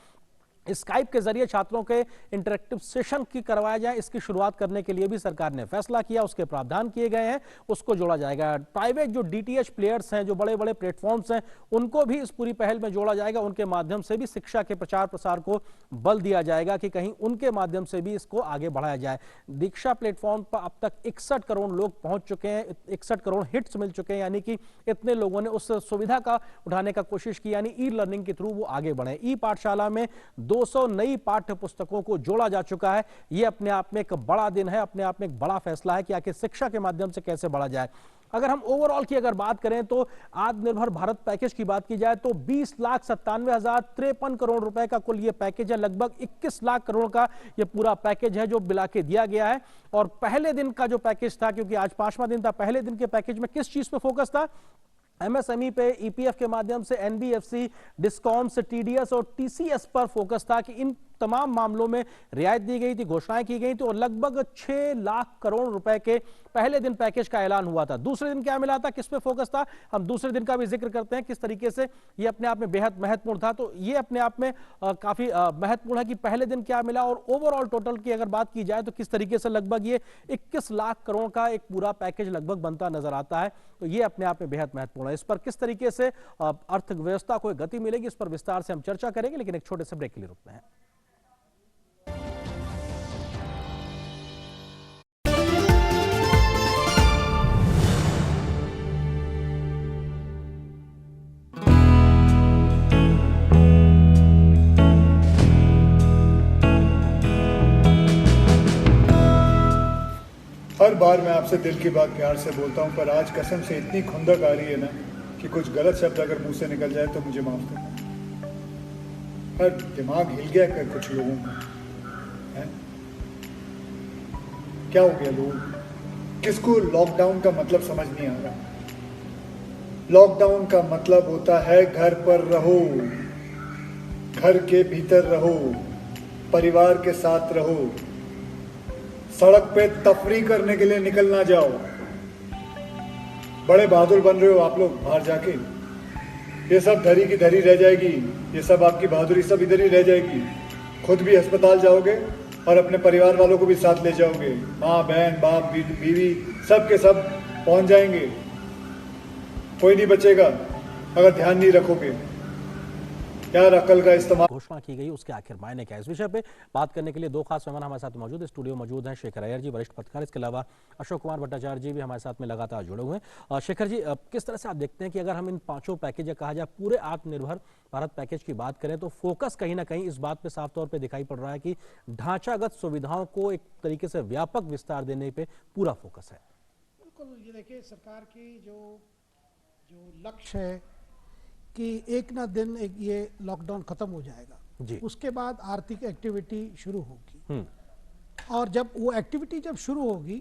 स्काइप के जरिए छात्रों के इंटरेक्टिव सेशन की करवाया जाए, इसकी शुरुआत करने के लिए भी सरकार ने फैसला किया। उसके प्रावधान किए गए हैं, उसको जोड़ा जाएगा। प्राइवेट जो DTH प्लेयर्स हैं, जो बड़े बड़े प्लेटफॉर्म्स हैं, उनको भी इस पूरी पहल में जोड़ा जाएगा। उनके माध्यम से भी शिक्षा के प्रचार प्रसार को बल दिया जाएगा कि कहीं उनके माध्यम से भी इसको आगे बढ़ाया जाए। दीक्षा प्लेटफॉर्म पर अब तक 61 करोड़ लोग पहुंच चुके हैं, 61 करोड़ हिट्स मिल चुके हैं, यानी कि इतने लोगों ने उस सुविधा का उठाने का कोशिश की, यानी ई लर्निंग के थ्रू वो आगे बढ़े। ई पाठशाला में 200 नई पाठ्य पुस्तकों को जोड़ा जा चुका है। यह अपने आप में एक बड़ा दिन है, अपने आप में एक बड़ा फैसला है कि आखिर शिक्षा के माध्यम से कैसे बढ़ा जाए। अगर हम ओवरऑल की अगर बात करें तो आत्मनिर्भर भारत पैकेज की बात की जाए तो 20,97,053 करोड़ रुपए का कुल ये पैकेज है। लगभग 21 लाख करोड़ का ये पूरा पैकेज है जो मिला के दिया गया है। और पहले दिन का जो पैकेज था, क्योंकि आज 5वां दिन था, पहले दिन के पैकेज में किस चीज पे फोकस था? MSME पे EPF के माध्यम से NBFC, डिस्कॉम्स, TDS और TCS पर फोकस था कि इन तमाम मामलों में रियायत दी गई थी, घोषणाएं की गई थी और लगभग 6 लाख करोड़ रुपए के पहले दिन पैकेज का ऐलान हुआ था। दूसरे दिन क्या मिला था, किस पे फोकस था, हम दूसरे दिन का भी जिक्र करते हैं, किस तरीके से ये अपने आप में बेहद महत्वपूर्ण था। तो ये अपने आप में काफी महत्वपूर्ण है कि पहले दिन क्या मिला और ओवरऑल टोटल की अगर बात की जाए तो किस तरीके से लगभग ये 21 लाख करोड़ का एक पूरा पैकेज लगभग बनता नजर आता है। तो ये अपने आप में बेहद महत्वपूर्ण है। इस पर किस तरीके से अर्थव्यवस्था को गति मिलेगी, इस पर विस्तार से हम चर्चा करेंगे, लेकिन एक छोटे से ब्रेक के लिए रुकते हैं। हर बार मैं आपसे दिल की बात प्यार से बोलता हूं, पर आज कसम से इतनी खुंदक आ रही है ना कि कुछ गलत शब्द अगर मुंह से निकल जाए तो मुझे माफ करना। हर दिमाग हिल गया कर कुछ लोगों का है। क्या हो गया लोग, किसको लॉकडाउन का मतलब समझ नहीं आ रहा। लॉकडाउन का मतलब होता है घर पर रहो, घर के भीतर रहो, परिवार के साथ रहो, सड़क पे तफरी करने के लिए निकल ना जाओ। बड़े बहादुर बन रहे हो आप लोग बाहर जाके, ये सब धरी की धरी रह जाएगी, ये सब आपकी बहादुरी सब इधर ही रह जाएगी। खुद भी अस्पताल जाओगे और अपने परिवार वालों को भी साथ ले जाओगे, माँ बहन बाप बीवी सब के सब पहुंच जाएंगे, कोई नहीं बचेगा अगर ध्यान नहीं रखोगे। यार अकल का इस्तेमाल। घोषणा की गई उसके आखिर मायने क्या है, इस विषय पे बात करने के लिए दो खास मेहमान हमारे साथ मौजूद है। स्टूडियो मौजूद हैं शेखर अय्यर जी, वरिष्ठ पत्रकार, इसके अलावा अशोक कुमार भट्टाचार्य जी भी हमारे साथ में लगातार जुड़े हुए हैं। शेखर जी, किस तरह से आप देखते हैं कि अगर हम इन पांचों पैकेज या कहा जाए पूरे आत्मनिर्भर भारत पैकेज की बात करें तो फोकस कहीं ना कहीं इस बात पे साफ तौर पे दिखाई पड़ रहा है कि ढांचागत सुविधाओं को एक तरीके से व्यापक विस्तार देने पे पूरा फोकस है। बिल्कुल, ये देखिए सरकार की जो लक्ष्य है कि एक ना दिन एक ये लॉकडाउन खत्म हो जाएगा जी। उसके बाद आर्थिक एक्टिविटी शुरू होगी और जब वो एक्टिविटी जब शुरू होगी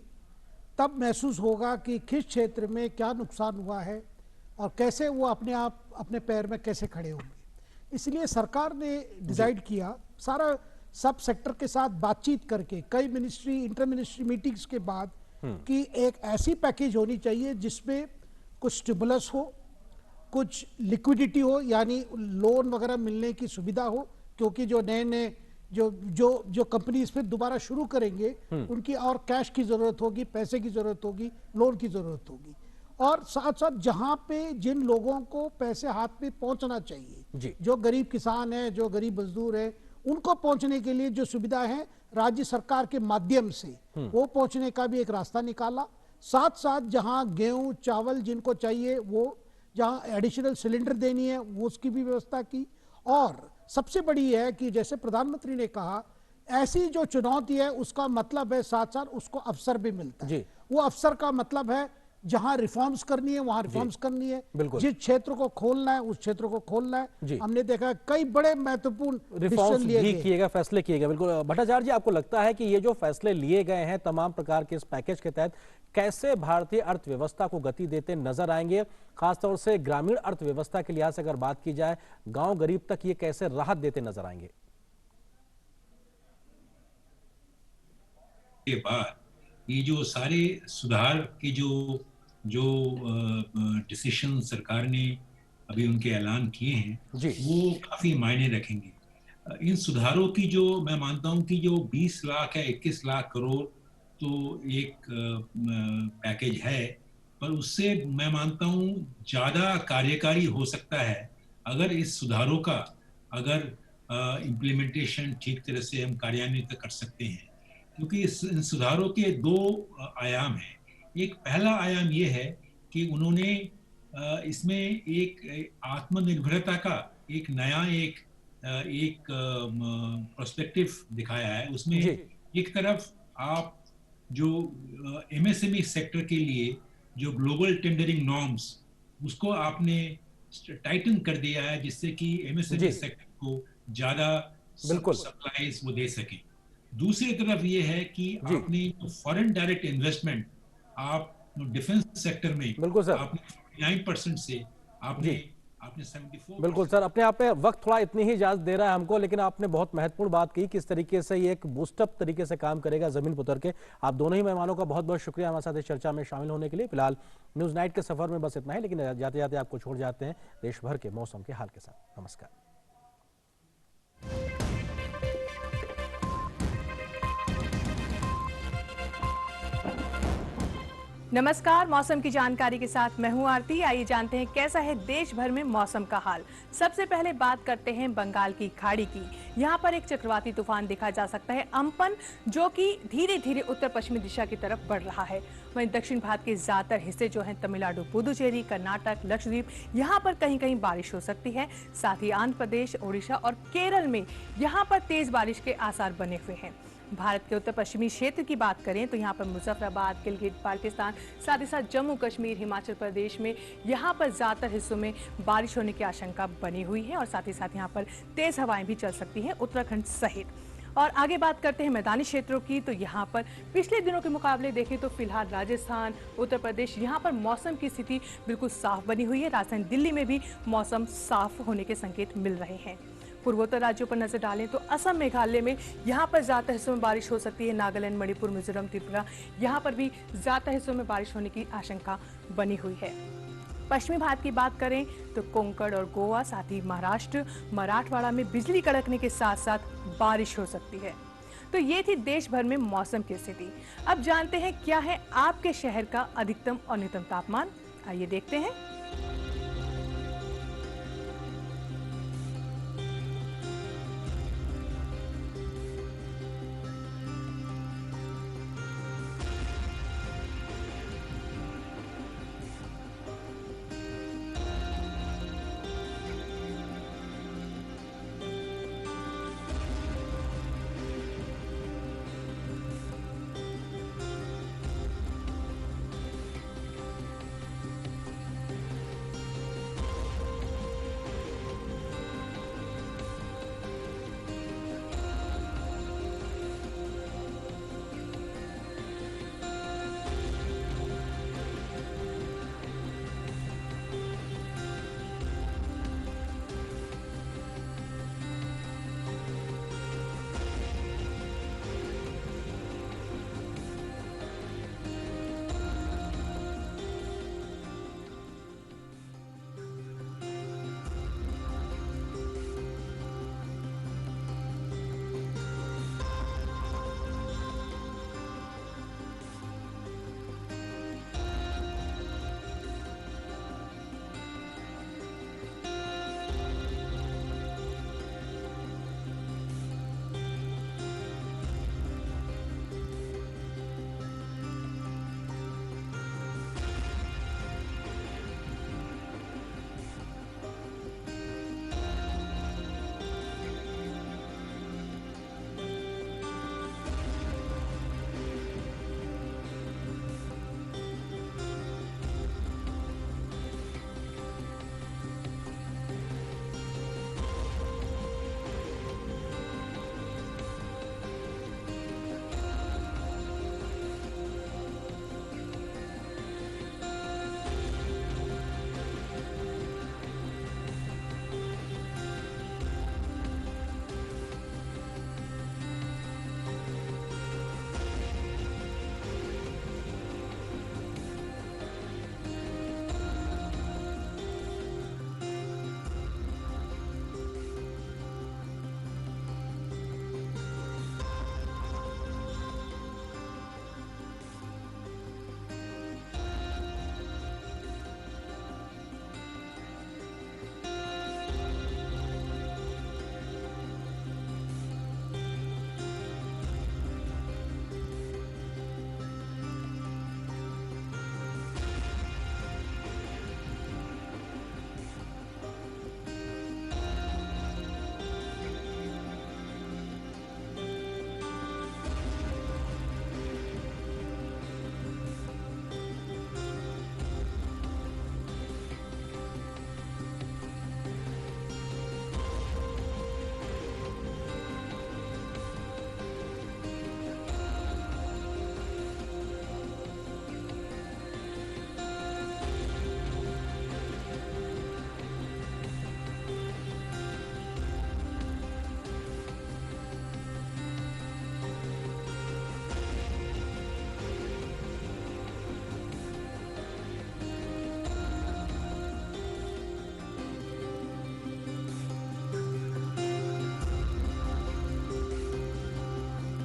तब महसूस होगा कि किस क्षेत्र में क्या नुकसान हुआ है और कैसे वो अपने आप अपने पैर में कैसे खड़े होंगे। इसलिए सरकार ने डिसाइड किया, सारा सब सेक्टर के साथ बातचीत करके कई मिनिस्ट्री इंटर मिनिस्ट्री मीटिंग्स के बाद कि एक ऐसी पैकेज होनी चाहिए जिसमें कुछ स्टिमुलस हो, कुछ लिक्विडिटी हो, यानी लोन वगैरह मिलने की सुविधा हो, क्योंकि जो नए नए जो कंपनीज फिर दोबारा शुरू करेंगे उनकी और कैश की जरूरत होगी, पैसे की जरूरत होगी, लोन की जरूरत होगी। और साथ साथ जहां पे जिन लोगों को पैसे हाथ में पहुंचना चाहिए, जो गरीब किसान है, जो गरीब मजदूर है, उनको पहुंचने के लिए जो सुविधा है राज्य सरकार के माध्यम से वो पहुंचने का भी एक रास्ता निकाला। साथ साथ जहां गेहूं चावल जिनको चाहिए, वो जहां एडिशनल सिलेंडर देनी है वो उसकी भी व्यवस्था की। और सबसे बड़ी है कि जैसे प्रधानमंत्री ने कहा, ऐसी जो चुनौती है उसका मतलब है साथ साथ उसको अवसर भी मिलता है। वो अवसर का मतलब है जहां रिफॉर्म्स करनी है वहां रिफॉर्म्स करनी है, जिस क्षेत्र को खोलना है उस क्षेत्र को खोलना है। हमने देखा कई बड़े महत्वपूर्ण रिफॉर्म्स भी किए गए, फैसले किए गए। बिल्कुल भट्टाचार्य जी, आपको लगता है कि ये जो फैसले लिए गए हैं तमाम प्रकार के इस पैकेज के तहत कैसे भारतीय अर्थव्यवस्था को गति देते नजर आएंगे, खासतौर से ग्रामीण अर्थव्यवस्था के लिहाज से अगर बात की जाए, गांव गरीब तक ये कैसे राहत देते नजर आएंगे? के बाद ये जो सारे सुधार के जो डिसीजन सरकार ने अभी उनके ऐलान किए हैं वो काफी मायने रखेंगे। इन सुधारों की जो मैं मानता हूं कि जो 20 लाख या 21 लाख करोड़ तो एक पैकेज है, पर उससे मैं मानता हूं ज्यादा कार्यकारी हो सकता है अगर इस सुधारों का अगर इम्प्लीमेंटेशन ठीक तरह से हम कार्यान्वित कर सकते हैं। क्योंकि इन सुधारों के दो आयाम हैं। एक पहला आयाम ये है कि उन्होंने इसमें एक आत्मनिर्भरता का एक नया एक पर्सपेक्टिव दिखाया है। उसमें एक तरफ आप जो एमएसएमई सेक्टर के लिए जो ग्लोबल टेंडरिंग नॉर्म्स उसको आपने टाइटन कर दिया है, जिससे कि एमएसएमई सेक्टर को ज्यादा सप्लाईज वो दे सके। दूसरी तरफ ये है कि आपने फॉरेन डायरेक्ट इन्वेस्टमेंट आप डिफेंस सेक्टर में आपने 9% से आपने आपने 74 बिल्कुल सर, अपने आप में वक्त थोड़ा इतनी ही इजाजत दे रहा है हमको, लेकिन आपने बहुत महत्वपूर्ण बात की किस तरीके से ये एक बूस्टअप तरीके से काम करेगा जमीन पर उतर के। आप दोनों ही मेहमानों का बहुत बहुत शुक्रिया हमारे साथ इस चर्चा में शामिल होने के लिए। फिलहाल न्यूज नाइट के सफर में बस इतना ही, लेकिन जाते जाते आपको छोड़ जाते हैं देश भर के मौसम के हाल के साथ। नमस्कार। नमस्कार, मौसम की जानकारी के साथ मैं हूं आरती। आइए जानते हैं कैसा है देश भर में मौसम का हाल। सबसे पहले बात करते हैं बंगाल की खाड़ी की। यहां पर एक चक्रवाती तूफान देखा जा सकता है अम्पन, जो कि धीरे धीरे उत्तर पश्चिमी दिशा की तरफ बढ़ रहा है। वहीं दक्षिण भारत के ज्यादातर हिस्से जो हैं तमिलनाडु, पुदुचेरी, कर्नाटक, लक्षद्वीप, यहां पर कहीं कहीं बारिश हो सकती है। साथ ही आंध्र प्रदेश, ओडिशा और केरल में यहां पर तेज बारिश के आसार बने हुए हैं। भारत के उत्तर पश्चिमी क्षेत्र की बात करें तो यहाँ पर मुजफ्फराबाद, गिलगित बाल्टिस्तान, साथ ही साथ जम्मू कश्मीर, हिमाचल प्रदेश में यहाँ पर ज्यादातर हिस्सों में बारिश होने की आशंका बनी हुई है और साथ ही साथ यहाँ पर तेज हवाएं भी चल सकती हैं उत्तराखंड सहित। और आगे बात करते हैं मैदानी क्षेत्रों की, तो यहाँ पर पिछले दिनों के मुकाबले देखें तो फिलहाल राजस्थान, उत्तर प्रदेश, यहाँ पर मौसम की स्थिति बिल्कुल साफ बनी हुई है। राजधानी दिल्ली में भी मौसम साफ होने के संकेत मिल रहे हैं। पूर्वोत्तर राज्यों पर नजर डालें तो असम, मेघालय में यहाँ पर ज्यादा हिस्सों में बारिश हो सकती है। नागालैंड, मणिपुर, मिजोरम, त्रिपुरा, यहाँ पर भी ज्यादा हिस्सों में बारिश होने की आशंका बनी हुई है। पश्चिमी भारत की बात करें तो कोंकण और गोवा, साथ ही महाराष्ट्र, मराठवाड़ा में बिजली कड़कने के साथ साथ बारिश हो सकती है। तो ये थी देश भर में मौसम की स्थिति। अब जानते हैं क्या है आपके शहर का अधिकतम और न्यूनतम तापमान। आइए देखते हैं।